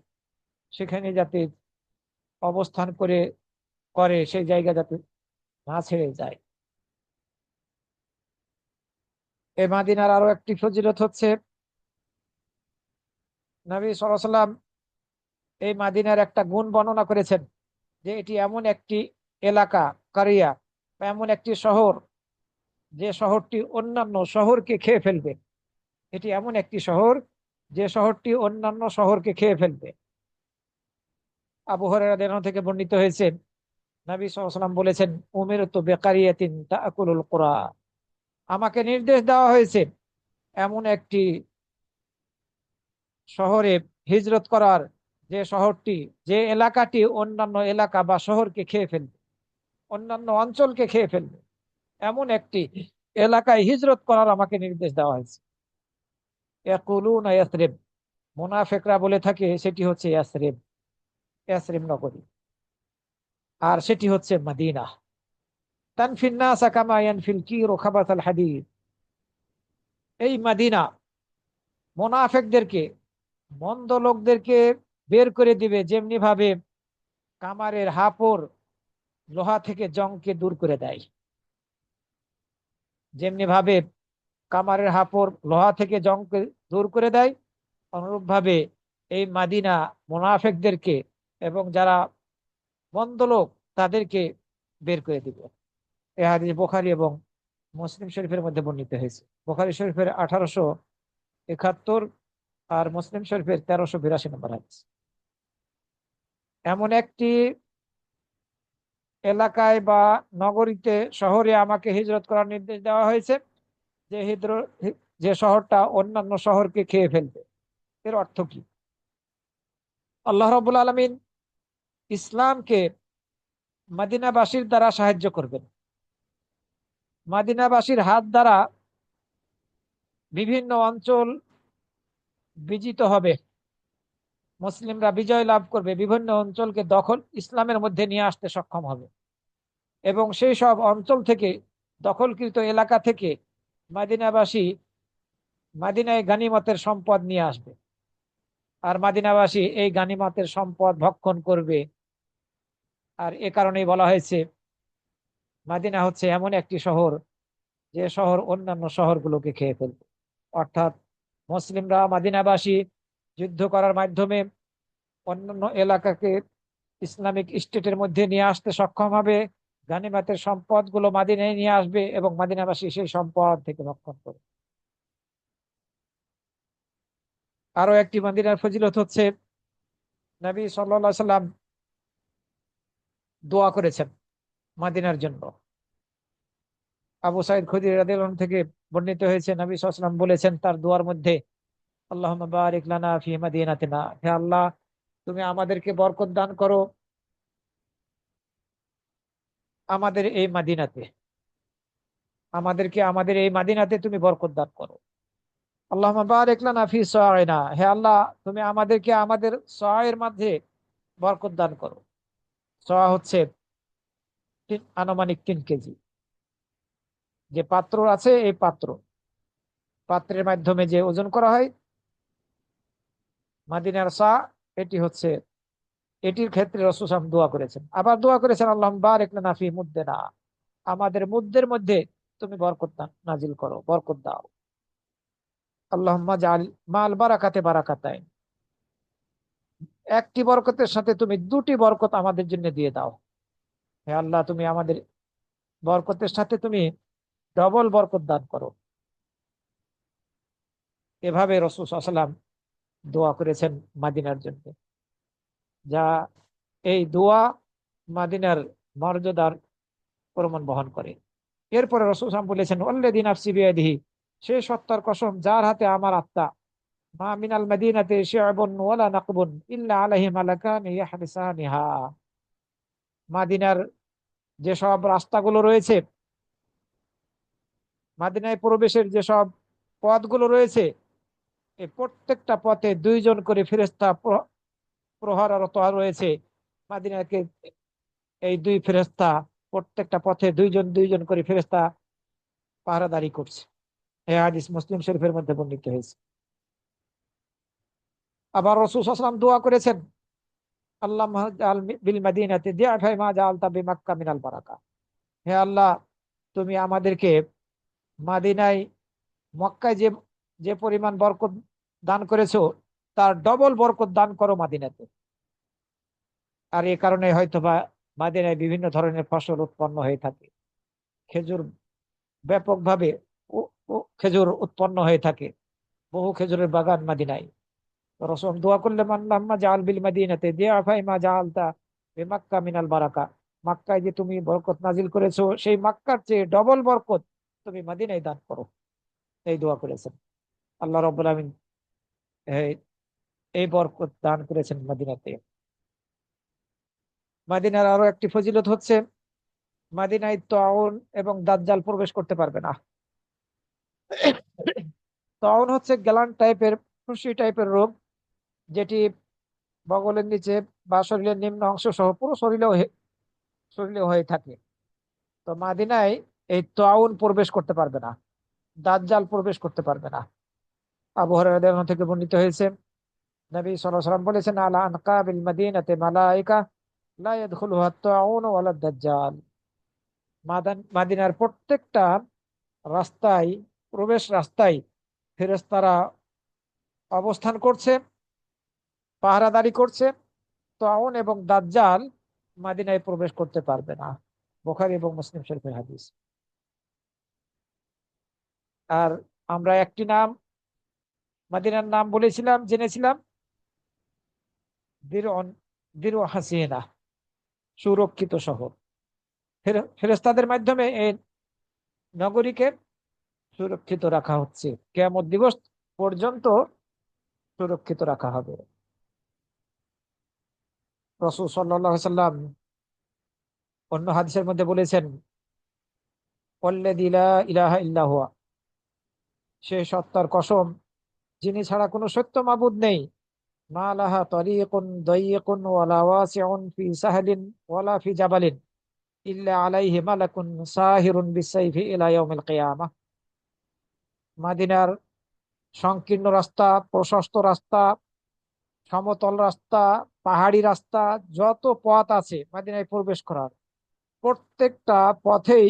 [SPEAKER 1] সেখানে যাতে অবস্থান করে সেই জায়গা যাতে না ছেড়ে যায়। এই মাদিনার আরো একটি ফজিলত হচ্ছে, নবী সাল্লাল্লাহু আলাইহি ওয়াসাল্লাম এই মাদিনার একটা গুণ বর্ণনা করেছেন যে এটি এমন একটি এলাকা, কারিয়া, বা এমন একটি শহর যে শহরটি অন্যান্য শহরকে খেয়ে ফেলবে। এটি এমন একটি শহর যে শহরটি অন্যান্য শহরকে খেয়ে ফেলবে। আবু হুরায়রা রাদিয়াল্লাহু আনহু থেকে বর্ণিত হয়েছে, নবী সাল্লাল্লাহু আলাইহি ওয়াসাল্লাম বলেছেন, উমিরতু বিকারিয়াতিন তাকুলুল কুরা, আমাকে নির্দেশ দেওয়া হয়েছে এমন একটি শহরে হিজরত করার, যে শহরটি, যে এলাকাটি অন্যান্য এলাকা বা শহরকে খেয়ে ফেলবে, অন্যান্য অঞ্চলকে খেয়ে ফেলবে, এমন একটি এলাকায় হিজরত করার আমাকে নির্দেশ দেওয়া হয়েছে। ইয়াকুলুনা ইয়াসরিব, মুনাফিকরা বলে থাকে সেটি হচ্ছে ইয়াসরিব, ইয়াসরিব নগরী, আর সেটি হচ্ছে মদিনা। তানফিন নাসা কামা ইয়ানফিল কিরু খাবাথাল হাদিদ, এই মদিনা মুনাফিকদেরকে, মন্দ লোকদেরকে বের করে দিবে, যেমনি ভাবে কামারের হাপড় লোহা থেকে জংকে দূর করে দেয়। যেমনি ভাবে কামারের হাপড় লোহা থেকে জংকে দূর করে দেয়, অনুরূপ ভাবে এই মাদিনা মুনাফিকদেরকে এবং যারা মন্দ লোক তাদেরকে বের করে দিবে। এই হাদিস বুখারী এবং মুসলিম শরীফের মধ্যে বর্ণিত হয়েছে। বুখারী শরীফের 1871 আর মুসলিম শরীফের 1382 নম্বর হাদিস। এমন একটি এলাকায় বা নগরীতে, শহরে আমাকে হিজরত করার নির্দেশ দেওয়া হয়েছে যে যে শহরটা অন্যান্য শহরকে খেয়ে ফেলবে। এর অর্থ কি? আল্লাহ রাব্বুল আলামিন ইসলামকে মদিনাবাসীর দ্বারা সাহায্য করবেন। মদিনাবাসীর হাত দ্বারা বিভিন্ন অঞ্চল বিজিত হবে, মুসলিমরা বিজয় লাভ করবে, বিভিন্ন অঞ্চলকে ইসলামের মধ্যে নিয়ে আসতে সক্ষম হবে, এবং সেই সব অঞ্চল থেকে, দখলকৃত এলাকা থেকে মদিনাবাসী মদিনায় গানিমতের সম্পদ নিয়ে আসবে, আর মদিনাবাসী এই গানিমতের সম্পদ ভক্ষণ করবে। আর এ কারণেই বলা হয়েছে মদিনা হচ্ছে এমন একটি শহর যে শহর অন্যান্য শহরগুলোকে খেয়ে ফেলবে। অর্থাৎ মুসলিমরা মদিনাবাসী যুদ্ধ করার মাধ্যমে অন্যান্য এলাকাকে ইসলামিক স্টেটের মধ্যে নিয়ে আসতে সক্ষম হবে, গানিমাতের সম্পদ গুলো মদিনায় নিয়ে আসবে এবং মদিনাবাসী সেই সম্পদ থেকে ভক্ষণ করবে। আরো একটি মদিনার ফজিলত হচ্ছে, নবী সাল্লাল্লাহু আলাইহি সাল্লাম দোয়া করেছেন মদিনার জন্য। আবু সাঈদ খুদরি রাদিয়াল্লাহু আনহু থেকে বর্ণিত হয়েছে, নবী সাল্লাল্লাহু আলাইহি ওয়াসাল্লাম বলেছেন তার দোয়ার মধ্যে, আল্লাহুম্মা বারিক লানা ফি মাদিনাতিনা, হে আল্লাহ তুমি আমাদেরকে বরকত দান করো আমাদের এই মদিনাতে, আমাদের এই মদিনাতে তুমি বরকত দান করো। আল্লাহুম্মা বারিক লানা ফি সাইনা, হে আল্লাহ তুমি আমাদেরকে আমাদের সয়ের মধ্যে বরকত দান করো। সওয়া হচ্ছে আনুমানিক 3 কেজি। যে পাত্র আছে, এই পাত্রের মাধ্যমে যে ওজন করা হয় মদিনার সা, এটি হচ্ছে এটির ক্ষেত্রে রাসূল সাল্লাল্লাহু আলাইহি ওয়াসাল্লাম দোয়া করেছেন। আবার দোয়া করেছেন, আল্লাহুম্মা বারিক লানা ফি মুদ্দিনা, আমাদের মুদ্দের মধ্যে তুমি বরকত নাজিল করো, বরকত দাও। আল্লাহুম্মা জাআল মাল বারাকাতে বারাকাতাইন, একটি বরকতের সাথে তুমি দুটি বরকত আমাদের জন্য দিয়ে দাও। হে আল্লাহ, তুমি আমাদের বরকতের সাথে তুমি ডবল বরকত দান করো। এভাবে রাসূল সাল্লাল্লাহু আলাইহি ওয়াসাল্লাম দোয়া করেছেন মাদিনার জন্য, যা এই দোয়া মাদিনার মর্যাদার প্রমাণ বহন করে। এরপরে রাসূল সাল্লাল্লাহু আলাইহি ওয়াসাল্লাম বলেছেন, ওয়াল্লাযী নাফসি বিয়াদিহি, সে সত্তার কসম যার হাতে আমার আত্মা, মা মিনাল মাদিনাতি শি'বুন ওয়ালা নাকবুন ইল্লা আলাইহি মালাকান ইয়াহবিসানিহা, মাদিনার যেসব রাস্তাগুলো রয়েছে, মাদিনায় প্রবেশের যেসব পথগুলো রয়েছে, এই প্রত্যেকটা পথে দুইজন করে ফেরেশতা প্রহররত রয়েছে। মাদিনাকে এই দুই ফেরেশতা প্রত্যেকটা পথে দুইজন দুইজন করে ফেরেশতা পাহারাদারি করছে। এই হাদিস মুসলিম শরীফের মধ্যে বর্ণিত হয়েছে। আবার রাসূল সাল্লাল্লাহু আলাইহি ওয়াসাল্লাম দোয়া করেছেন, আল্লাহুম্মা জাআল বিল মাদিনাতি দি'ফা মা জাআলতা বিমাক্কা মিনাল বারাকা, হে আল্লাহ, তুমি আমাদেরকে মাদিনায়, মক্কায় যে যে পরিমাণ বরকত দান করেছো, তার ডবল বরকত দান করো মাদিনাতে। আর এই কারণে হয়তোবা মাদিনায় বিভিন্ন ধরনের ফসল উৎপন্ন হয়ে থাকে। খেজুর ব্যাপকভাবে খেজুর উৎপন্ন হয়ে থাকে, বহু খেজুরের বাগান মাদিনায়। তো রাসূল দোয়া করলে, আল্লাহুম্মা জাআল বিল মাদিনাতি দি'ফা মা জাআলতা বিমাক্কা মিনাল বারাকা, মক্কায় যে তুমি বরকত নাজিল করেছো, সেই মক্কার চেয়ে ডবল বরকত তুমি মদিনায় দান করো। এই দোয়া করেছেন। আল্লাহ রাব্বুল আলামিন এই এই বরকত দান করেছেন মদিনাতে। মদিনার আরো একটি ফজিলত হচ্ছে, মদিনায় তাউন এবং দাজ্জাল প্রবেশ করতে পারবে না। তাউন হচ্ছে গ্যালান টাইপের, ফুসি টাইপের রোগ, যেটি বগলের নিচে বা শরীরের নিম্ন অংশ সহ পুরো শরীরে হয়ে থাকে। তো মাদিনায় এই তাউন প্রবেশ করতে পারবে না, দাজ্জাল প্রবেশ করতে পারবে না। আবু হুরায়রা থেকে বর্ণিত হয়েছে, নবী সাল্লাল্লাহু আলাইহি ওয়াসাল্লাম বলেছেন, আলা আনকাবিল মাদিনাতি মালাইকা লা ইয়াদখুলুহা আত-তাউন ওয়ালা দাজ্জাল, মাদিনার প্রত্যেকটা রাস্তায়, প্রবেশ রাস্তায় ফেরেশতারা অবস্থান করছে, পাহারাদারি করছে। তাউন এবং দাজ্জাল মাদিনায় প্রবেশ করতে পারবে না। বুখারী এবং মুসলিম শরীফের হাদিস। আর আমরা একটি নাম, মাদিনার নাম বলেছিলাম, জেনেছিলাম, দিরউন, দিরু হাসিনা, সুরক্ষিত শহর। ফেরেশতাদের মাধ্যমে এই নগরীকে সুরক্ষিত রাখা হচ্ছে, কিয়ামত দিবস পর্যন্ত সুরক্ষিত রাখা হবে। রাসূল সাল্লাল্লাহু আলাইহি সাল্লাম অন্য হাদিসের মধ্যে বলেছেন, ওয়াল্লাযী লা ইলাহা ইল্লা হুয়া, সে সত্তার কসম যিনি ছাড়া কোনো সত্য মাবুদ নেই, মা লাহা তরিকুন দায়িকুন ওয়ালা ওয়াসিউন ফি সাহলিন ওয়ালা ফি জাবালিন ইল্লা আলাইহি মালাকুন সাহিরুন বিসাইফি ইলা ইয়াউমিল কিয়ামাহ। মাদিনার সংকীর্ণ রাস্তা, প্রশস্ত রাস্তা, সমতল রাস্তা, পাহাড়ি রাস্তা, যত পথ আছে মদিনায় প্রবেশ করার, প্রত্যেকটা পথেই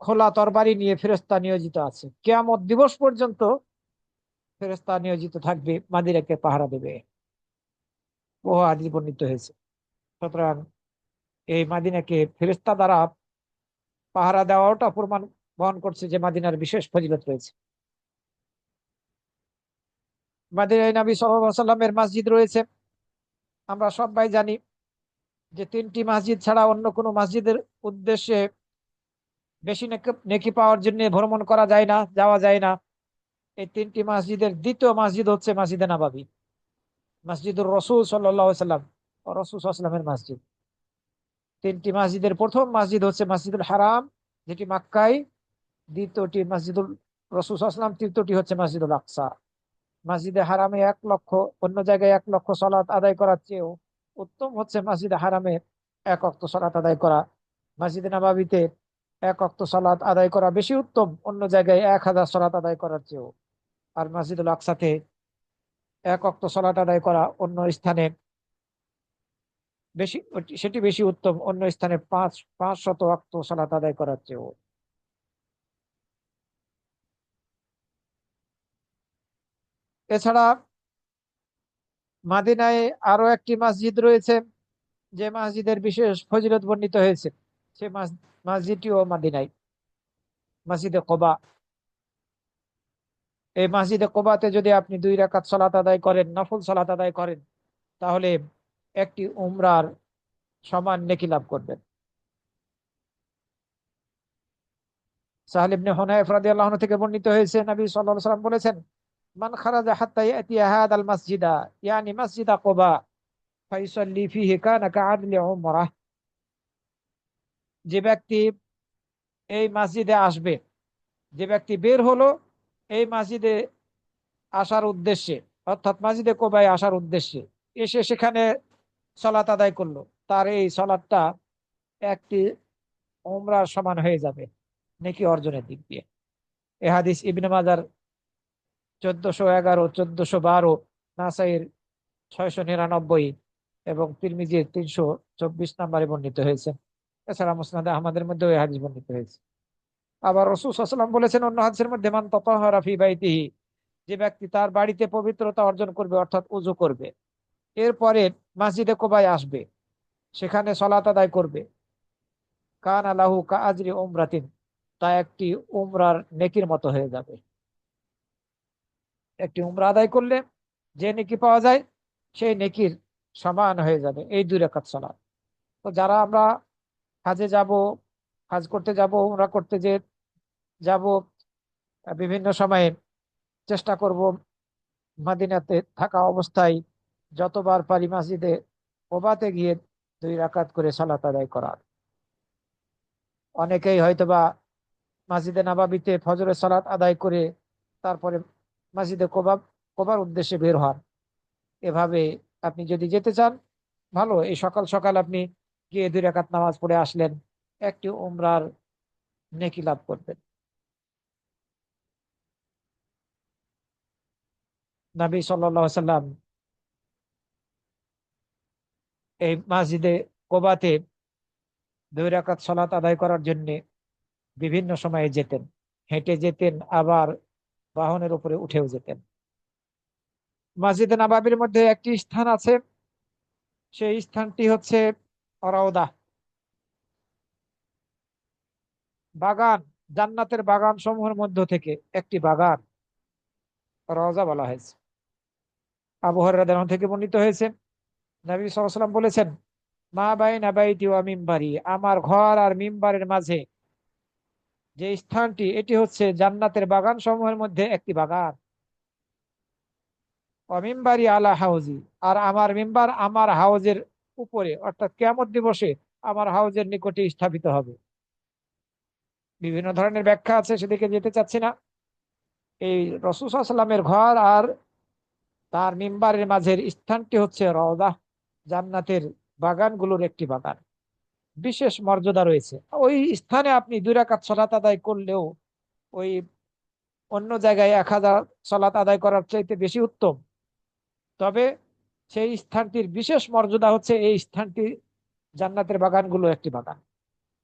[SPEAKER 1] খোলা তরবারি নিয়ে ফেরেশতা নিয়োজিত আছে। কিয়ামত দিবস পর্যন্ত ফেরেশতা নিয়োজিত থাকবে, মদিনাকে পাহারা দেবে। বহু হাদীস বর্ণিত হয়েছে। সুতরাং এই মদিনাকে ফেরেশতা দ্বারা পাহারা দেওয়াটা প্রমাণ বহন করছে যে মদিনার বিশেষ ফজিলত রয়েছে। মদিনায় নবী সাল্লাল্লাহু আলাইহি ওয়াসাল্লামের মসজিদ রয়েছে। আমরা সবাই জানি যে তিনটি মসজিদ ছাড়া অন্য কোনো মসজিদের উদ্দেশ্যে বেশি নেকি পাওয়ার জন্য ভ্রমণ করা যায় না, যাওয়া যায় না। এই তিনটি মসজিদের দ্বিতীয় মসজিদ হচ্ছে মসজিদে নববী, মসজিদুর রাসূল সাল্লাল্লাহু আলাইহি ওয়াসাল্লাম, রাসূল সাল্লাল্লাহু আলাইহি ওয়াসাল্লামের মসজিদ। তিনটি মসজিদের প্রথম মসজিদ হচ্ছে মসজিদুল হারাম, যেটি মক্কায়, দ্বিতীয়টি মসজিদুল রাসূল সাল্লাল্লাহু আলাইহি ওয়াসাল্লাম, তৃতীয়টি হচ্ছে মসজিদুল আকসা। মসজিদে হারামে 1 লক্ষ, অন্য জায়গায় 1 লক্ষ সালাত আদায় করার চেয়েও উত্তম হচ্ছে মসজিদে হারামে 1 ওয়াক্ত সালাত আদায় করা। মসজিদে নববীতে 1 ওয়াক্ত সালাত আদায় করা বেশি উত্তম, অন্য জায়গায় 1000 সালাত আদায় করার চেয়েও। আর মসজিদুল আকসাতে 1 ওয়াক্ত সালাত আদায় করা অন্য স্থানে সেটি বেশি উত্তম অন্য স্থানে 500 ওয়াক্ত সালাত আদায় করার চেয়েও। এছাড়া মাদিনায় আরো একটি মসজিদ রয়েছে, যে মসজিদের বিশেষ ফজিলত বর্ণিত হয়েছে। সে মসজিদটিও মাদিনায়, মসজিদে কোবা। এই মসজিদে কোবাতে যদি আপনি 2 রাকাত সালাত আদায় করেন, নফল সালাত আদায় করেন, তাহলে একটি উমরার সমান নেকি লাভ করবেন। সাহেল ইবনে হুনায়ফ রাদিয়াল্লাহু আনহু থেকে বর্ণিত হয়েছে, নবী সাল্লাল্লাহু আলাইহি ওয়াসাল্লাম বলেছেন, মান খারাজা হাত্তা ইয়াতিয়া হাদাল মাসজিদা ইয়ানি মসজিদা কোবা ফায়ুসাল্লি ফিহি কানা কাআদলি উমরাহ। যে ব্যক্তি এই মসজিদে আসবে, যে ব্যক্তি বের হলো এই মসজিদে আসার উদ্দেশ্যে, অর্থাৎ মসজিদে কোবায় আসার উদ্দেশ্যে, এসে সেখানে সালাত আদায় করলো, তার এই সালাতটা একটি উমরার সমান হয়ে যাবে নেকি অর্জনের দিক দিয়ে। এ হাদিস ইবনে মাজার 1411, 1412, নাসাইর 699 এবং তিরমিজির 324 নম্বরে বর্ণিত হয়েছে। এছাড়া মুসনাদে আহমদের মধ্যে এই হাদিস বর্ণিত হয়েছে। আবার রাসূল সাল্লাল্লাহু আলাইহি ওয়াসাল্লাম বলেছেন অন্য হাদিসের মধ্যে, মান তাতাহারা ফি বাইতিহি, যে ব্যক্তি তার বাড়িতে পবিত্রতা অর্জন করবে, অর্থাৎ উযু করবে, এরপরে মসজিদে কোবায় আসবে, সেখানে সালাত আদায় করবে, কানা লাহু কাআজরি উমরাতিন, তা একটি উমরার নেকির মতো হয়ে যাবে। একটি উমরা আদায় করলে যে নেকি পাওয়া যায়, সেই নেকির সমান হয়ে যাবে এই 2 রাকাত সালাত। তো যারা আমরা হাজে যাব, হাজ করতে যাব, উমরা করতে যে যাব, বিভিন্ন সময়ে চেষ্টা করব মদিনাতে থাকা অবস্থায় যতবার পারি মসজিদে কোবাতে গিয়ে 2 রাকাত করে সালাত আদায় করার। অনেকেই হয়তোবা মসজিদে নববীতে ফজরের সালাত আদায় করে তারপরে মসজিদে কোবার উদ্দেশ্যে বের হন। এভাবে আপনি যদি যেতে চান, ভালো, এই সকাল সকাল আপনি গিয়ে 2 রাকাত নামাজ পড়ে আসলেন, একটি উমরার নেকি লাভ করবেন। নবী সাল্লাল্লাহু আলাইহি সাল্লাম এই মসজিদে কোবাতে 2 রাকাত সালাত আদায় করার জন্য বিভিন্ন সময়ে যেতেন, হেঁটে যেতেন, আবার বাহনের উপরে উঠেও যেতেন। মসজিদে নববীর মধ্যে একটি স্থান আছে, সেই স্থানটি হচ্ছে রওদা, বাগান, জান্নাতের বাগান সমূহের মধ্য থেকে একটি বাগান রওজা বলা হয়েছে। আবু হুরায়রা রাদিয়াল্লাহু আনহু থেকে বর্ণিত হয়েছে, নবী সাল্লাল্লাহু আলাইহি ওয়াসাল্লাম বলেছেন, মা বাইনা বাইতি ওয়া মিম্বারি, আমার ঘর আর মিম্বারের মাঝে যে স্থানটি, এটি হচ্ছে জান্নাতের বাগান সমূহের মধ্যে একটি বাগান। ওয়া মিম্বারি আলা হাউজি, আর আমার মিম্বার আমার হাউজের উপরে, অর্থাৎ কিয়ামত দিবসে আমার হাউজের নিকটে স্থাপিত হবে। বিভিন্ন ধরনের ব্যাখ্যা আছে, সেদিকে যেতে চাচ্ছি না। এই রাসূল সাল্লাল্লাহু আলাইহি ওয়াসাল্লামের ঘর আর তার মিম্বারের মাঝের স্থানটি হচ্ছে রওজা, জান্নাতের বাগানগুলোর একটি বাগান। বিশেষ মর্যাদা রয়েছে ওই স্থানে। আপনি 2 রাকাত সালাত আদায় করলেও ওই অন্য জায়গায় 1000 সালাত আদায় করার চাইতে বেশি উত্তম। তবে সেই স্থানটির বিশেষ মর্যাদা হচ্ছে এই স্থানটি জান্নাতের বাগানগুলো একটি বাগান।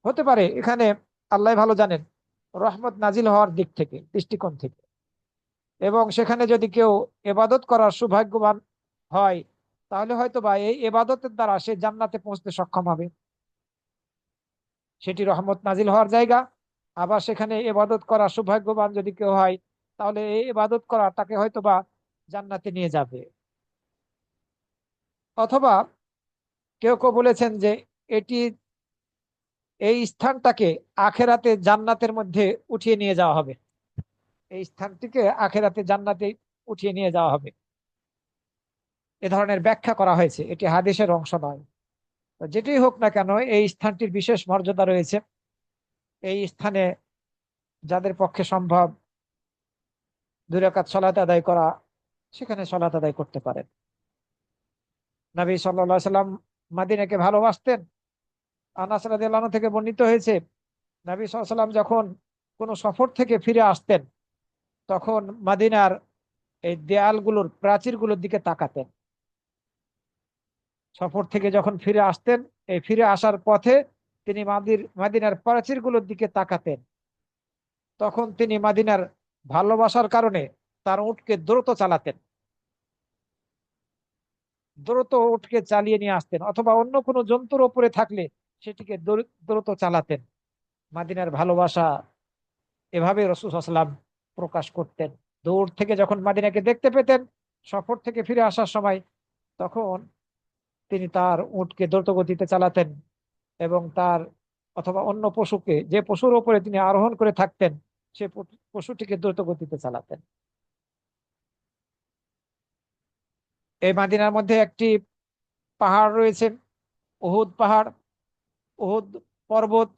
[SPEAKER 1] হতে পারে এখানে আল্লাহ ভালো জানেন রহমত নাজিল হওয়ার দিক থেকে, দৃষ্টিকোণ থেকে, এবং সেখানে যদি কেউ এবাদত করার সৌভাগ্যবান হয়, তাহলে হয়তো বা এই এবাদতের দ্বারা সে জান্নাতে পৌঁছতে সক্ষম হবে। সেটি রহমত নাজিল হওয়ার জায়গা। আবার সেখানে এবাদত করার সৌভাগ্যবান যদি কেউ হয়, তাহলে এই এবাদত করা তাকে হয়তো বা জান্নাতে নিয়ে যাবে। অথবা কেউ কেউ বলেছেন যে এটি, এই স্থানটাকে আখেরাতে জান্নাতের মধ্যে উঠিয়ে নিয়ে যাওয়া হবে, এই স্থানটিকে আখেরাতে জান্নাতে উঠিয়ে নিয়ে যাওয়া হবে। এ ধরনের ব্যাখ্যা করা হয়েছে, এটি হাদিসের অংশ নয়। তো যেটি হোক না কেন, এই স্থানটির বিশেষ মর্যাদা রয়েছে। এই স্থানে যাদের পক্ষে সম্ভব 2 রাকাত সালাত আদায় করা, সেখানে সালাত আদায় করতে পারেন। নবী সাল্লাল্লাহু আলাইহি সাল্লাম মদিনাকে ভালোবাসতেন। আনাস রাদিয়াল্লাহু আনহু থেকে বর্ণিত হয়েছে, নবী সাল্লাল্লাহু আলাইহি সাল্লাম যখন কোনো সফর থেকে ফিরে আসতেন, তখন মদিনার এই দেয়ালগুলোর, প্রাচীরগুলোর দিকে তাকাতেন। সফর থেকে যখন ফিরে আসতেন, এই ফিরে আসার পথে তিনি মাদিনার প্রাচীরগুলোর দিকে তাকাতেন। তখন তিনি মাদিনার ভালোবাসার কারণে তার উটকে দ্রুত চালাতেন, দ্রুত উটকে চালিয়ে নিয়ে আসতেন, অথবা অন্য কোনো জন্তুর ওপরে থাকলে সেটিকে দ্রুত চালাতেন। মাদিনার ভালোবাসা এভাবে রাসূল সাল্লাল্লাহু আলাইহি ওয়াসাল্লাম প্রকাশ করতেন। দূর থেকে যখন মাদিনাকে দেখতে পেতেন সফর থেকে ফিরে আসার সময়, তখন তিনি তার উটকে দ্রুত গতিতে চালাতেন এবং তার অথবা অন্য পশুকে, যে পশুর উপরে তিনি আরোহণ করে থাকতেন, সে পশুটিকে দ্রুত গতিতে চালাতেন। এই মাদিনার মধ্যে একটি পাহাড় রয়েছে, উহুদ পাহাড়, উহুদ পর্বত।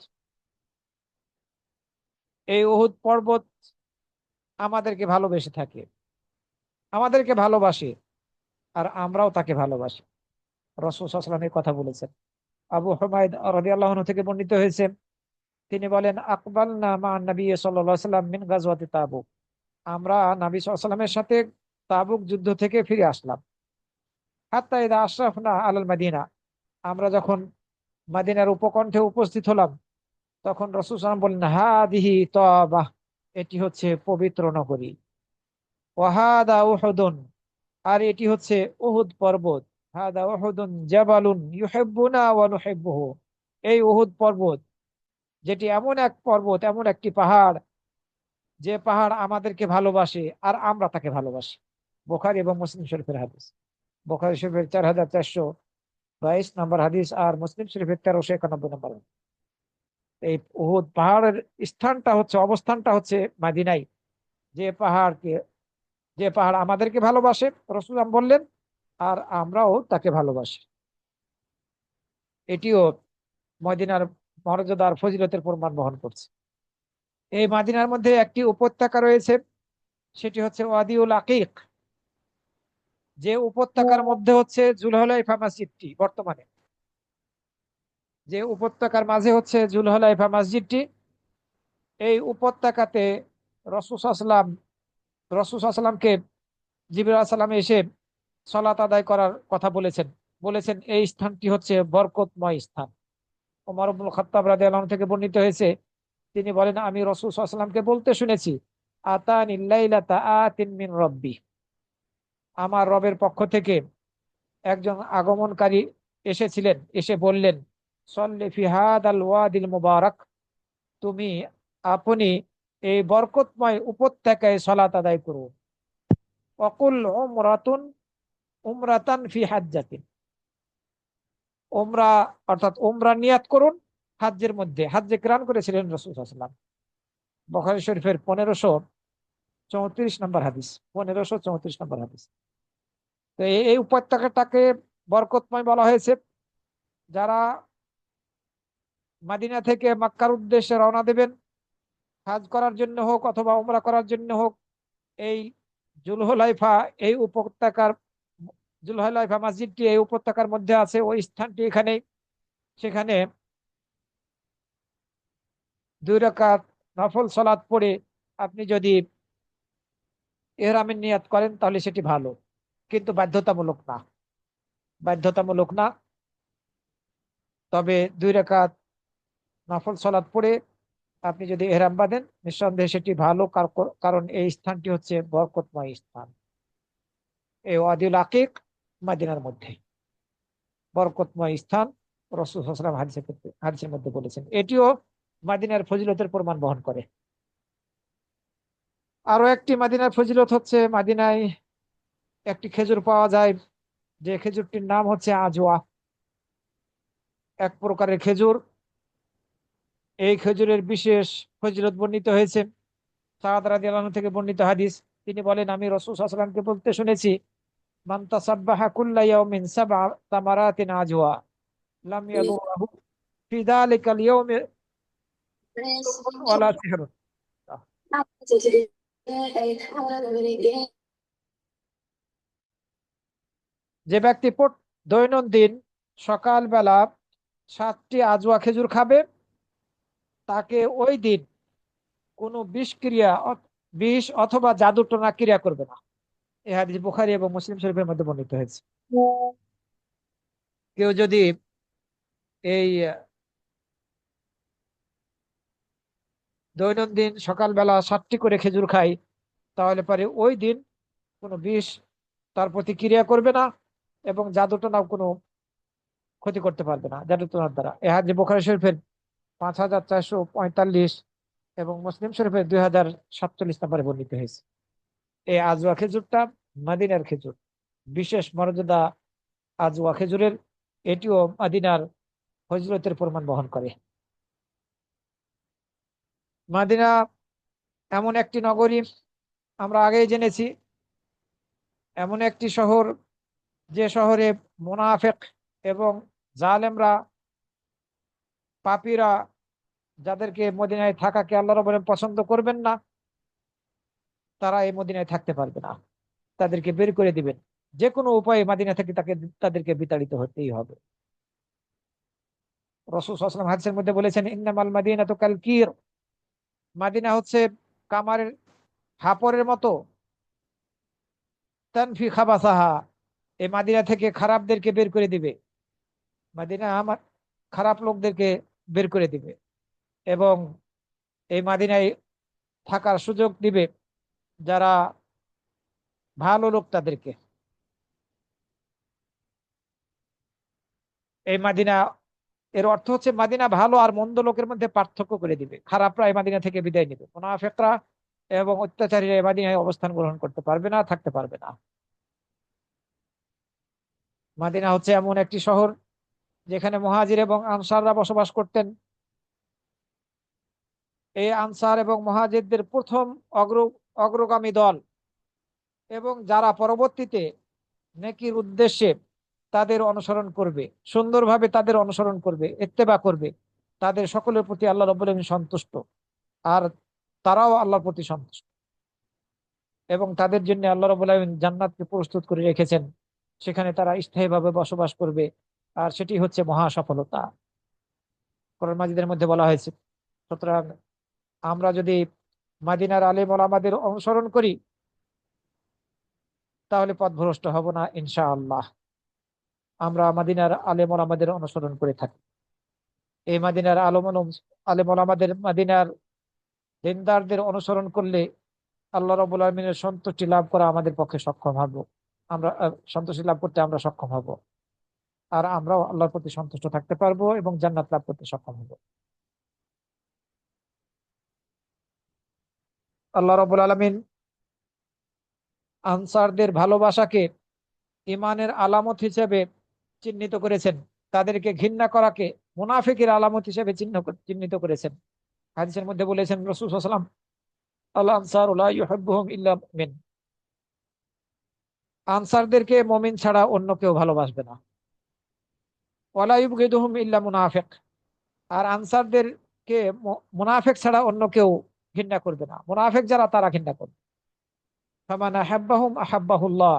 [SPEAKER 1] এই উহুদ পর্বত আমাদেরকে ভালোবেসে থাকে, আমাদেরকে ভালোবাসে, আর আমরাও তাকে ভালোবাসি। রাসূল সাল্লাল্লাহু আলাইহি ওয়াসাল্লাম এই কথা বলেছেন। আবু হুমায়দ রাদিয়াল্লাহু আনহু থেকে বর্ণিত হয়েছে, তিনি বলেন, আকবালনা মা নবী সাল্লাল্লাহু আলাইহি ওয়াসাল্লাম মিন গাজওয়াতি তাবুক। আমরা নবী সাল্লাল্লাহু আলাইহি ওয়াসাল্লামের সাথে তাবুক যুদ্ধ থেকে ফিরে আসলাম। হাত্তা ইদা আশরাফনা আলাল মাদিনা, আমরা যখন মাদিনার উপকণ্ঠে উপস্থিত হলাম, তখন রাসূল সাল্লাল্লাহু আলাইহি ওয়াসাল্লাম বললেন, হাদিহি তাবাহ, এটি হচ্ছে পবিত্র নগরী। ওয়াহাদা উহুদুন, আর এটি হচ্ছে উহুদ পর্বত। হাদা উহুদুন জাবালুন ইউহিব্বুনা ওয়া নুহিব্বুহু, এই উহুদ পর্বত, যেটি এমন এক পর্বত, এমন একটি পাহাড়, যে পাহাড় আমাদেরকে ভালোবাসে আর আমরা তাকে ভালোবাসি। বুখারী এবং মুসলিম শরীফের হাদিস। বুখারী শরীফের 4422 নম্বর হাদিস, আর মুসলিম শরীফের 1391 নম্বর। এই উহুদ পাহাড়ের স্থানটা হচ্ছে, অবস্থানটা হচ্ছে মাদিনায়। যে পাহাড়কে, যে পাহাড় আমাদেরকে ভালোবাসে, রাসূল বললেন, আর আমরাও তাকে ভালোবাসি। এটিও মদিনার মর্যাদার ফজিলতের প্রমাণ বহন করছে। এই মাদিনার মধ্যে একটি উপত্যকা রয়েছে, সেটি হচ্ছে ওয়াদিউল আকিক। যে উপত্যকার মধ্যে হচ্ছে জুলহুলাইফা মসজিদটি বর্তমানে, যে উপত্যকার মাঝে হচ্ছে জুলহুলাইফা মসজিদটি, এই উপত্যকাতে রাসূল সাল্লাল্লাহু আলাইহি ওয়াসাল্লামকে জিবরাইল আলাইহিস সালাম এসে সালাত আদায় করার কথা বলেছেন। বলেছেন এই স্থানটি হচ্ছে বরকতময় স্থান। ওমর ইবনুল খাত্তাব রাদিয়াল্লাহু আনহু থেকে বর্ণিত হয়েছে, তিনি বলেন, আমি রাসূল সাল্লাল্লাহু আলাইহি ওয়াসাল্লামকে বলতে শুনেছি, আতানিল লাইলাতা আতিন মিন রাব্বি, আমার রবের পক্ষ থেকে একজন আগমনকারী এসেছিলেন, এসে বললেন, সল্লি ফি হাদাল ওয়াদিল মুবারাক, তুমি, আপনি এই বরকতময় উপত্যকায় সালাত আদায় করুন। ওয়াকুল উমরাতুন উমরাতান ফি হাজ্জাতিন, উমরা অর্থাৎ উমরা নিয়াত করুন হাজ্জের মধ্যে। হাজ্জে কিরান করেছিলেন রাসূল সাল্লাল্লাহু আলাইহি ওয়াসাল্লাম। বুখারী শরীফের 1534 নম্বর হাদিস, 1534 নম্বর হাদিস। তো এই উপত্যকাটাকে বরকতময় বলা হয়েছে। যারা মাদিনা থেকে মক্কার উদ্দেশ্যে রওনা দেবেন, হজ করার জন্য হোক অথবা উমরা করার জন্য হোক, এই জুলহুলাইফা, এই উপত্যকার, জুলহুলাইফা মসজিদটি এই উপত্যকার মধ্যে আছে, ওই স্থানটি এখানে। সেখানে 2 রাকাত নফল সালাত পড়ে আপনি যদি ইহরামের নিয়াত করেন তাহলে সেটি ভালো, কিন্তু বাধ্যতামূলক না, বাধ্যতামূলক না। তবে 2 রাকাত নফল সালাত পড়ে আপনি যদি ইহরাম বাঁধেন, নিঃসন্দেহে সেটি ভালো, কারণ এই স্থানটি হচ্ছে বরকতময় স্থান। এই ওয়াদিউল আকিক মদিনার মধ্যে বরকতময় স্থান, রাসূল সাল্লাল্লাহু আলাইহি ওয়াসাল্লাম হাদিসের মধ্যে বলেছেন। এটিও মদিনার ফজিলতের প্রমাণ বহন করে। আরো একটি মদিনার ফজিলত হচ্ছে, মদিনায় একটি খেজুর পাওয়া যায়, যে খেজুরটির নাম হচ্ছে আজওয়া, এক প্রকারের খেজুর। এই খেজুরের বিশেষ ফজিলত বর্ণিত হয়েছে সাদ রাদিয়াল্লাহু আনহু থেকে বর্ণিত হাদিস। তিনি বলেন, আমি রাসূল সাল্লাল্লাহু আলাইহি ওয়াসাল্লামকে বলতে শুনেছি, মান তাসাব্বাহা কুল্লা ইয়াউমিন সাবআ তামারাতিন আজওয়া লাম ইয়াদুরহু ফি যালিকাল ইয়াউমি ওয়ালা সিহরুন। যে ব্যক্তি দৈনন্দিন সকালবেলা 7টি আজওয়া খেজুর খাবে, তাকে ওই দিন কোনো বিষ অথবা জাদুটোনা ক্রিয়া করবে না। এই হাদিস বুখারী এবং মুসলিম শরীফের মধ্যে বর্ণিত হয়েছে। কেউ যদি এই দৈনন্দিন সকালবেলা 7টি করে খেজুর খায়, তাহলে পরে ওই দিন কোনো বিষ তার প্রতিক্রিয়া করবে না এবং জাদুটনাও কোনো ক্ষতি করতে পারবে না জাদুটনার দ্বারা। এ হাদিস বুখারী শরীফের 5445 এবং মুসলিম শরীফের 2047 নম্বরে বর্ণিত হয়েছে। এই আজওয়া খেজুরটা মদিনার খেজুর, বিশেষ মর্যাদা আজওয়া খেজুরের। এটিও মদিনার ফজিলতের প্রমাণ বহন করে। মদিনা এমন একটি নগরী, আমরা আগেই জেনেছি, এমন একটি শহর যে শহরে মুনাফিক এবং জালেমরা, পাপীরা, যাদেরকে মদিনায় থাকাকে আল্লাহ রাব্বুল আলামিন পছন্দ করবেন না, তারা এই মদিনায় থাকতে পারবে না। তাদেরকে বের করে দিবেন যে কোনো উপায়ে। মদিনা থেকে তাদেরকে বিতাড়িত হতেই হবে। রাসূল সাল্লাল্লাহু আলাইহি ওয়াসাল্লাম হাদিসের মধ্যে বলেছেন, ইন্নামাল মাদিনাতু কাল কির, মদিনা হচ্ছে কামারের হাপরের মতো। তানফি খাবাসাহা, এই মদিনা থেকে খারাপদেরকে বের করে দিবে। মদিনা আমার খারাপ লোকদেরকে বের করে দিবে এবং এই মদিনায় থাকার সুযোগ দিবে যারা ভালো লোক তাদেরকে। এই মদিনা, এর অর্থ হচ্ছে মদিনা ভালো আর মন্দ লোকের মধ্যে পার্থক্য করে দিবে। খারাপরা এই মদিনা থেকে বিদায় নেবে, মুনাফিকরা এবং অত্যাচারীরা এই মদিনায় অবস্থান গ্রহণ করতে পারবে না, থাকতে পারবে না। মদিনা হচ্ছে এমন একটি শহর যেখানে মুহাজির এবং আনসাররা বসবাস করতেন। এই আনসার এবং মুহাজিরদের প্রথম অগ্র অগ্রগামী দল, এবং যারা পরবর্তীতে নেকির উদ্দেশ্যে তাদের অনুসরণ করবে, সুন্দরভাবে তাদের অনুসরণ করবে, ইত্তেবা করবে, তাদের সকলের প্রতি আল্লাহ রাব্বুল আলামিন সন্তুষ্ট, আর তারাও আল্লাহর প্রতি সন্তুষ্ট। এবং তাদের জন্য আল্লাহ রাব্বুল আলামিন জান্নাতকে প্রস্তুত করে রেখেছেন, সেখানে তারা স্থায়ীভাবে বসবাস করবে। আর সেটি হচ্ছে মহা সফলতা। কোরআন মাজিদের মধ্যে বলা হয়েছে, সুতরাং আমরা যদি মাদিনার আলেম ওলামাদের অনুসরণ করি তাহলে পথভ্রষ্ট হব না ইনশাআল্লাহ। আমরা মাদিনার আলেম ওলামাদের অনুসরণ করে থাকি। এই মাদিনার আলেম ওলামাদের, মাদিনার দিনদারদের অনুসরণ করলে আল্লাহ রাব্বুল আলামিনের সন্তুষ্টি লাভ করা আমাদের পক্ষে সক্ষম হব। আমরা সন্তুষ্টি লাভ করতে আমরা সক্ষম হব, আর আমরাও আল্লাহর প্রতি সন্তুষ্ট থাকতে পারবো এবং জান্নাত লাভ করতে সক্ষম হব। আল্লাহ রাব্বুল আলামিন আনসারদের ভালোবাসাকে ইমানের আলামত হিসেবে চিহ্নিত করেছেন, তাদেরকে ঘৃণা করাকে মুনাফিকের আলামত হিসেবে চিহ্নিত করেছেন। হাদিসের মধ্যে বলেছেন রাসূল সাল্লাল্লাহু আলাইহি ওয়াসাল্লাম, আল আনসারু লা ইউহিব্বুহুম ইল্লা মুমিন, আনসারদেরকে মুমিন ছাড়া অন্য কেউ ভালোবাসবে না। ওয়ালা ইউবগিদুহুম ইল্লা মুনাফিক, আর আনসারদেরকে মুনাফিক ছাড়া অন্য কেউ ঘৃণা করবে না। মুনাফিক যারা, তারা ঘৃণা করবে। ফামান আহাব্বাহুম আহাব্বাহুল্লাহ,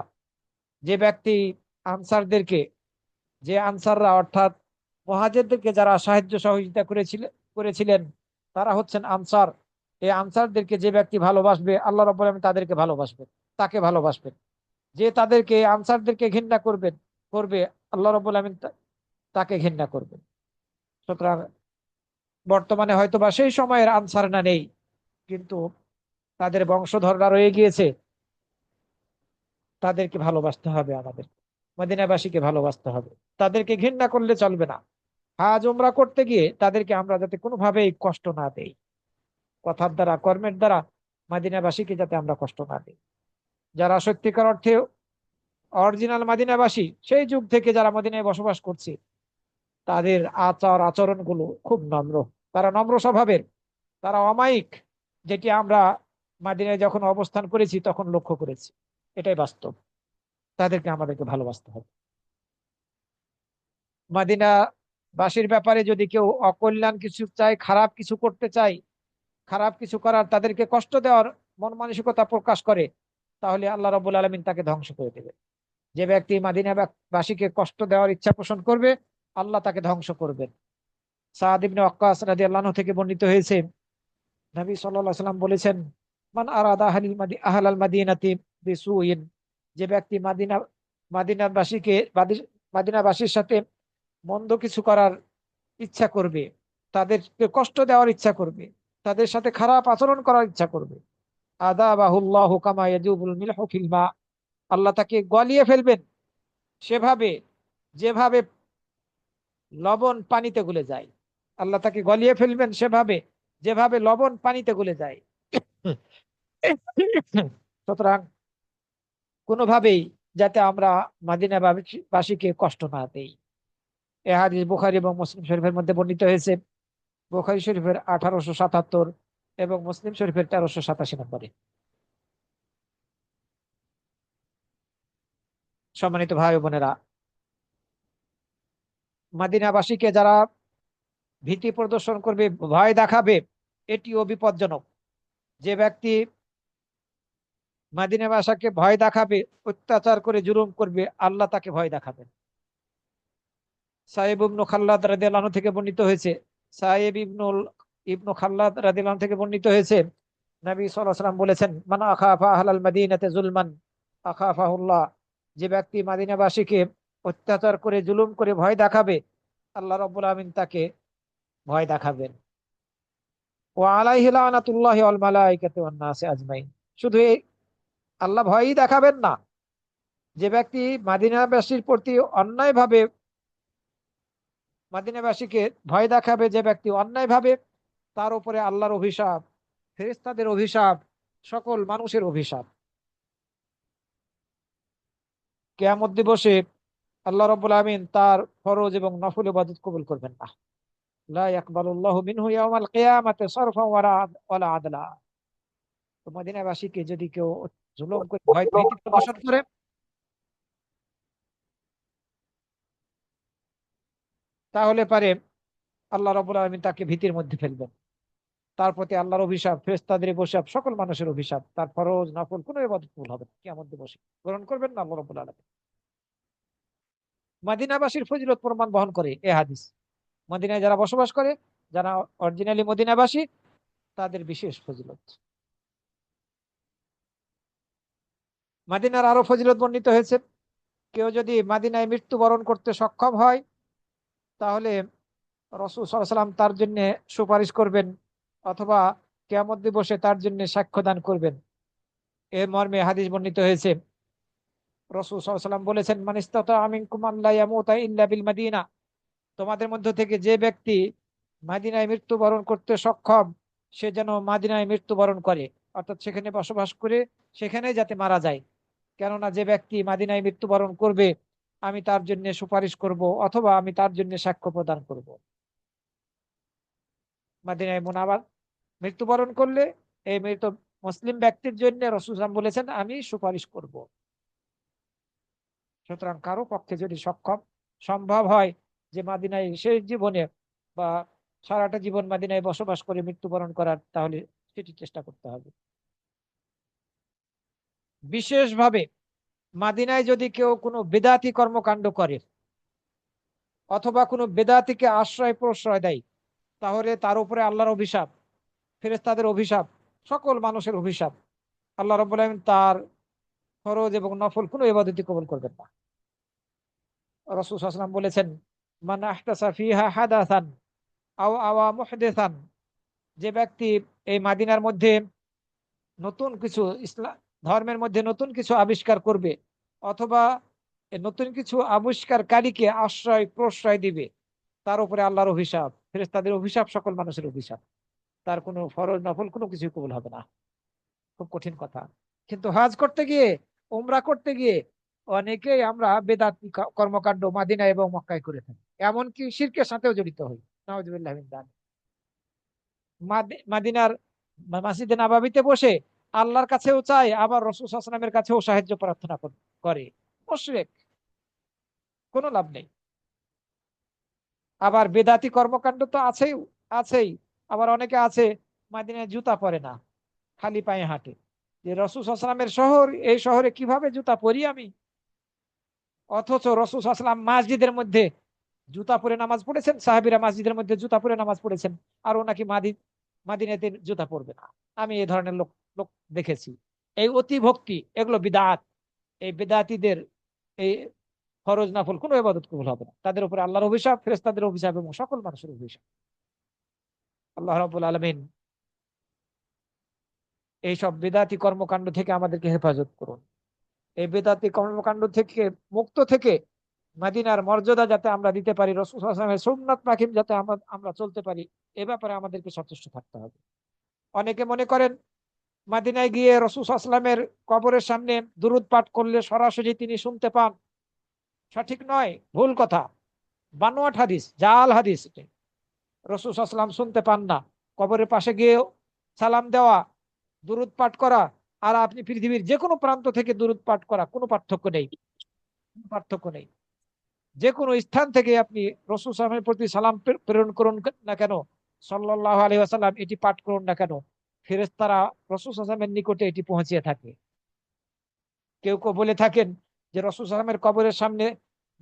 [SPEAKER 1] যে ব্যক্তি আনসারদেরকে, যে আনসাররা অর্থাৎ মুহাজিরদেরকে যারা সাহায্য সহযোগিতা করেছিলেন তারা হচ্ছেন আনসার। এই আনসারদেরকে যে ব্যক্তি ভালোবাসবে, আল্লাহ রাব্বুল আলামিন তাদেরকে ভালোবাসবেন, তাকে ভালোবাসবেন। যে তাদেরকে, আনসারদেরকে ঘৃণা করবে, আল্লাহ রাব্বুল আলামিন তাকে ঘৃণা করবেন। সুতরাং বর্তমানে হয়তো বা সেই সময়ের আনসার না নেই, কিন্তু তাদের বংশধররা রয়ে গিয়েছে। তাদেরকে ভালোবাসতে হবে, আমাদের মদিনাবাসীকে ভালোবাসতে হবে। তাদেরকে ঘৃণা করলে চলবে না। হাজ উমরা করতে গিয়ে তাদেরকে আমরা যাতে কোনোভাবেই কষ্ট না দেই, কথার দ্বারা, কর্মের দ্বারা মদিনাবাসীকে যাতে আমরা কষ্ট না দিই। যারা সত্যিকার অর্থে অরিজিনাল মদিনাবাসী, সেই যুগ থেকে যারা মদিনায় বসবাস করছে, তাদের আচরণ গুলো খুব নম্র। তারা নম্র স্বভাবের, তারা অমায়িক, যেটি আমরা মদিনায় যখন অবস্থান করেছি তখন লক্ষ্য করেছি। এটাই বাস্তব। তাদেরকে আমাদেরকে ভালোবাসতে হবে। মদিনা বাসীর ব্যাপারে যদি কেউ অকল্যাণ কিছু চায়, খারাপ কিছু করতে চায়, খারাপ কিছু করার, তাদেরকে কষ্ট দেওয়ার মন মানসিকতা প্রকাশ করে, তাহলে আল্লাহ রাব্বুল আলামিন তাকে ধ্বংস করে দেবে। যে ব্যক্তি মদিনা বাসীকে কষ্ট দেওয়ার ইচ্ছা পোষণ করবে, আল্লাহ তাকে ধ্বংস করবেন। সাদ ইবনে ওয়াক্কাস রাদিয়াল্লাহু আনহু থেকে বর্ণিত হয়েছে, নবী সাল্লাল্লাহু আলাইহি ওয়াসাল্লাম বলেছেন, মান আরাদা আহলাল মাদিনাতি বিসুইন, যে ব্যক্তি মাদিনাবাসীকে, মাদিনাবাসীর সাথে মন্দ কিছু করার ইচ্ছা করবে, তাদেরকে কষ্ট দেওয়ার ইচ্ছা করবে, তাদের সাথে খারাপ আচরণ করার ইচ্ছা করবে, আযাবাহুল্লাহু কামা ইয়াযুবুল মিলহু ফিল মা, আল্লাহ তাকে গলিয়ে ফেলবেন সেভাবে যেভাবে লবণ পানিতে গুলে যায়। আল্লাহ তাকে গলিয়ে ফেলবেন সেভাবে যেভাবে লবণ পানিতে গুলে যায়। সুতরাং কোনোভাবেই যাতে আমরা মদিনা বাসীকে কষ্ট না দেই। এ হাদিস বুখারী এবং মুসলিম শরীফের মধ্যে বর্ণিত হয়েছে। বুখারী শরীফের 1877 এবং মুসলিম শরীফের 1387 নম্বরে। সম্মানিত ভাই ও বোনেরা, মদিনাবাসীকে যারা ভীতি প্রদর্শন করবে, ভয় দেখাবে, এটিও বিপজ্জনক। যে ব্যক্তি মদিনাবাসীকে ভয় দেখাবে, অত্যাচার করে জুলুম করবে, আল্লাহ তাকে ভয় দেখাবেন। সাহেব ইবনু খাল্লাদ রাদিয়াল্লাহু আনহু থেকে বর্ণিত হয়েছে, সাহেব ইবনু খাল্লাদ রাদিয়াল্লাহু আনহু থেকে বর্ণিত হয়েছে, নবী সাল্লাল্লাহু আলাইহি ওয়াসাল্লাম বলেছেন, মান আখাফা আহলাল মাদিনাতে যুলমান আখাফাহুল্লাহ, যে ব্যক্তি মদিনাবাসীকে অত্যাচার করে জুলুম করে ভয় দেখাবে, আল্লাহ রাব্বুল আমিন তাকে ভয় দেখাবেন। ওয়া আলাইহি লানাতুল্লাহি ওয়াল মালাইকাতি ওয়ান নাসি আজমাইন। শুধু এই আল্লাহ ভয়ই দেখাবেন না, যে ব্যক্তি মদিনাবাসীর প্রতি অন্যায়ভাবে মদিনাবাসীকে ভয় দেখাবে, যে ব্যক্তি অন্যায়ভাবে, তার উপরে আল্লাহর অভিশাপ, ফেরেশতাদের অভিশাপ, সকল মানুষের অভিশাপ। কিয়ামত দিবসে আল্লাহ রাব্বুল আমিন তার ফরজ এবং নফল ইবাদত কবুল করবেন না। লা ইয়াকবালুল্লাহু মিনহু ইয়াওমাল কিয়ামাতি সারফা ওয়ালা আদলা। তো মদিনাবাসীকে যদি কেউ জুলুম করে ভয় ভীতি প্রদর্শন করে, তাহলে পারে আল্লাহ রাব্বুল আলামিন তাকে ভীতির মধ্যে ফেলবেন। তার প্রতি আল্লাহর অভিশাপ, ফেরেশতাদের অভিশাপ, সকল মানুষের অভিশাপ, তার ফরজ নফল কোনো ইবাদত কবুল হবে না, কিয়ামত দিবসে গ্রহণ করবেন না আল্লাহ রাব্বুল আলামিন। মদিনাবাসীর ফজিলত প্রমাণ বহন করে এ হাদিস। মদিনায় যারা বসবাস করে, যারা অরিজিনালি মদিনাবাসী, তাদের বিশেষ ফজিলত। মদিনার আরো ফজিলত বর্ণিত হয়েছে। কেউ যদি মদিনায় মৃত্যুবরণ করতে সক্ষম হয়, তাহলে রাসূল সাল্লাল্লাহু আলাইহি ওয়াসাল্লাম তার জন্য সুপারিশ করবেন, অথবা কিয়ামত দিবসে তার জন্য সাক্ষ্য দান করবেন। এর মর্মে হাদিস বর্ণিত হয়েছে, রাসূল সাল্লাল্লাহু আলাইহি ওয়াসাল্লাম বলেছেন, মান ইসতাতা মিনকুম আল্লা ইয়ামুতা ইল্লা বিল মাদিনা, তোমাদের মধ্য থেকে যে ব্যক্তি মদিনায় মৃত্যুবরণ করতে সক্ষম, সে যেন মদিনায় মৃত্যুবরণ করে, অর্থাৎ সেখানে বসবাস করে সেখানে যাতে মারা যায়। কেননা যে ব্যক্তি মদিনায় মৃত্যুবরণ করবে, আমি তার জন্য সুপারিশ করব, অথবা আমি তার জন্য সাক্ষ্য প্রদান করব। মদিনায় মুনাওয়ার মৃত্যুবরণ করলে এই মৃত মুসলিম ব্যক্তির জন্য রাসূল সাল্লাল্লাহু আলাইহি ওয়াসাল্লাম বলেছেন, আমি সুপারিশ করব। সুতরাং কারো পক্ষে যদি সক্ষম সম্ভব হয় যে মদিনায় শেষ জীবনে বা সারাটা জীবন মদিনায় বসবাস করে মৃত্যুবরণ করার, তাহলে সেটি চেষ্টা করতে হবে। বিশেষভাবে মদিনায় যদি কেউ কোনো বেদাতি কর্মকাণ্ড করে, অথবা কোনো বেদাতিকে আশ্রয় প্রশ্রয় দেয়, তাহলে তার উপরে আল্লাহর অভিশাপ, ফেরেশতাদের অভিশাপ, সকল মানুষের অভিশাপ। আল্লাহ রাব্বুল আলামিন তার ফরজ এবং নফল কোনো ইবাদতই কবুল করবেন না। রাসূল সাল্লাল্লাহু আলাইহি ওয়াসাল্লাম বলেছেন, মান আহতাসা ফিহা হাদাসান আও আওয়া মুহদিসান, যে ব্যক্তি এই মাদিনার মধ্যে নতুন কিছু ইসলাম ধর্মের মধ্যে নতুন কিছু আবিষ্কার করবে, অথবা এই নতুন কিছু আবিষ্কারকারীকে আশ্রয় প্রশ্রয় দিবে, তার উপরে আল্লাহর অভিশাপ, ফেরেশতাদের অভিশাপ, সকল মানুষের অভিশাপ। তার কোনো ফরজ নফল কোনো কিছু কবুল হবে না। খুব কঠিন কথা। কিন্তু হজ করতে গিয়ে, উমরা করতে গিয়ে অনেকেই আমরা বেদাতি কর্মকাণ্ড মাদিনা এবং মক্কায় করে থাকি, এমনকি শিরকের সাথেও জড়িত হই। নাউযুবিল্লাহি মিন যালিক। মাদিনার মসজিদে নববীতে বসে আল্লাহর কাছেও চায়, আবার রাসূল সাল্লাল্লাহু আলাইহি ওয়াসাল্লামের কাছেও সাহায্য প্রার্থনা করে। মুশরিক, কোনো লাভ নেই। আবার বেদাতি কর্মকাণ্ড তো আছেই আছেই। আবার অনেকে আছে মদিনায় জুতা পরে না, খালি পায়ে হাঁটে। যে রাসূল সাল্লাল্লাহু আলাইহি ওয়াসাল্লামের শহর, এই শহরে কিভাবে জুতা পরি আমি? অথচ রাসূল সাল্লাল্লাহু আলাইহি ওয়াসাল্লাম মসজিদের মধ্যে জুতা পরে নামাজ পড়েছেন, সাহাবীরা মসজিদের মধ্যে জুতা পরে নামাজ পড়েছেন, আর ও নাকি মাদিনাতে জুতা পরবে না। আমি এই ধরনের লোক লোক দেখেছি। এই অতি ভক্তি, এগুলো বিদআত। এই বিদআতীদের এই ফরজ নাফল কোনো ইবাদত কবুল হবে না। তাদের উপরে আল্লাহর অভিশাপ, ফেরেশতাদের অভিশাপ এবং সকল মানুষের অভিশাপ। আল্লাহ রাব্বুল আলামিন এইসব বেদাতি কর্মকাণ্ড থেকে আমাদেরকে হেফাজত করুন। এই বেদাতি কর্মকাণ্ড থেকে মুক্ত থেকে মদিনার মর্যাদা যাতে আমরা দিতে পারি, রাসূল সাল্লাল্লাহু আলাইহি ওয়াসাল্লামের সুন্নাত মাফিক যাতে আমরা চলতে পারি, এ ব্যাপারে আমাদেরকে সচেষ্ট থাকতে হবে। অনেকে মনে করেন মদিনায় গিয়ে রাসূল সাল্লাল্লাহু আলাইহি ওয়াসাল্লামের কবরের সামনে দুরূদ পাঠ করলে সরাসরি তিনি শুনতে পান। সঠিক নয়, ভুল কথা, বানোয়াট হাদিস, জাল হাদিস। রাসূল সাল্লাল্লাহু আলাইহি ওয়াসাল্লাম শুনতে পান না। কবরের পাশে গিয়ে সালাম দেওয়া, দুরূদ পাঠ করা, আর আপনি পৃথিবীর যে কোনো প্রান্ত থেকে দুরূদ পাঠ করা, কোনো পার্থক্য নেই, কোনো পার্থক্য নেই। যে কোনো স্থান থেকে আপনি রাসূল সাল্লাল্লাহু আলাইহি ওয়াসাল্লামের প্রতি সালাম প্রেরণ করুন না কেন, সাল্লাল্লাহু আলাইহি ওয়াসাল্লাম, এটি পাঠ করুন না কেন, ফেরেশতারা রাসূল সাল্লাল্লাহু আলাইহি ওয়াসাল্লামের নিকটে এটি পৌঁছিয়ে থাকে। কেউ কেউ বলে থাকেন যে রাসূল সাল্লাল্লাহু আলাইহি ওয়াসাল্লামের কবরের সামনে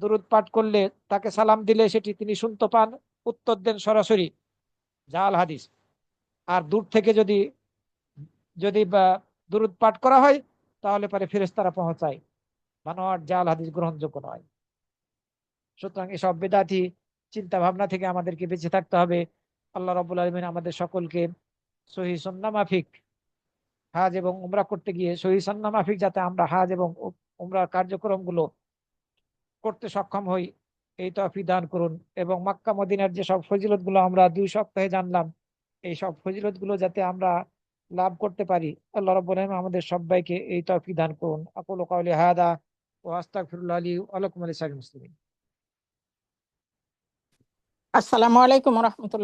[SPEAKER 1] দুরূদ পাঠ করলে, তাকে সালাম দিলে সেটি তিনি শুনতে পান। উত্তর দেন সরাসরি, জাল হাদিস। আর দূর থেকে যদি যদি বা দুরূদ পাঠ করা হয়, তাহলে পরে ফেরেশতারা পৌঁছায়। বানোয়াট জাল হাদিস গ্রহণযোগ্য নয়। সুতরাং এসব বেদাতি চিন্তা ভাবনা থেকে আমাদেরকে বেঁচে থাকতে হবে। আল্লাহ রাব্বুল আলামিন আমাদের সকলকে সহিহ সুন্নাহ মাফিক হাজ এবং উমরা করতে গিয়ে সহিহ সুন্নাহ মাফিক যাতে আমরা হাজ এবং উমরার কার্যক্রম গুলো করতে সক্ষম হই, এই তৌফিক দান করুন। এবং মক্কা মদিনার যে সব ফজিলত গুলো আমরা 2 সপ্তাহে জানলাম, এই সব ফজিলত গুলো যাতে আমরা লাভ করতে পারি, আল্লাহ রাব্বুল আলামিন আমাদের সবাইকে এই তৌফিক দান করুন। আকুলু কাওলি হাদা ওয়া আস্তাগফিরুল্লাহ লি ওয়া লাকুম ওয়া লিসাইরিল মুসলিমিন।
[SPEAKER 2] আসসালামু আলাইকুম রহমতুল্লাহ।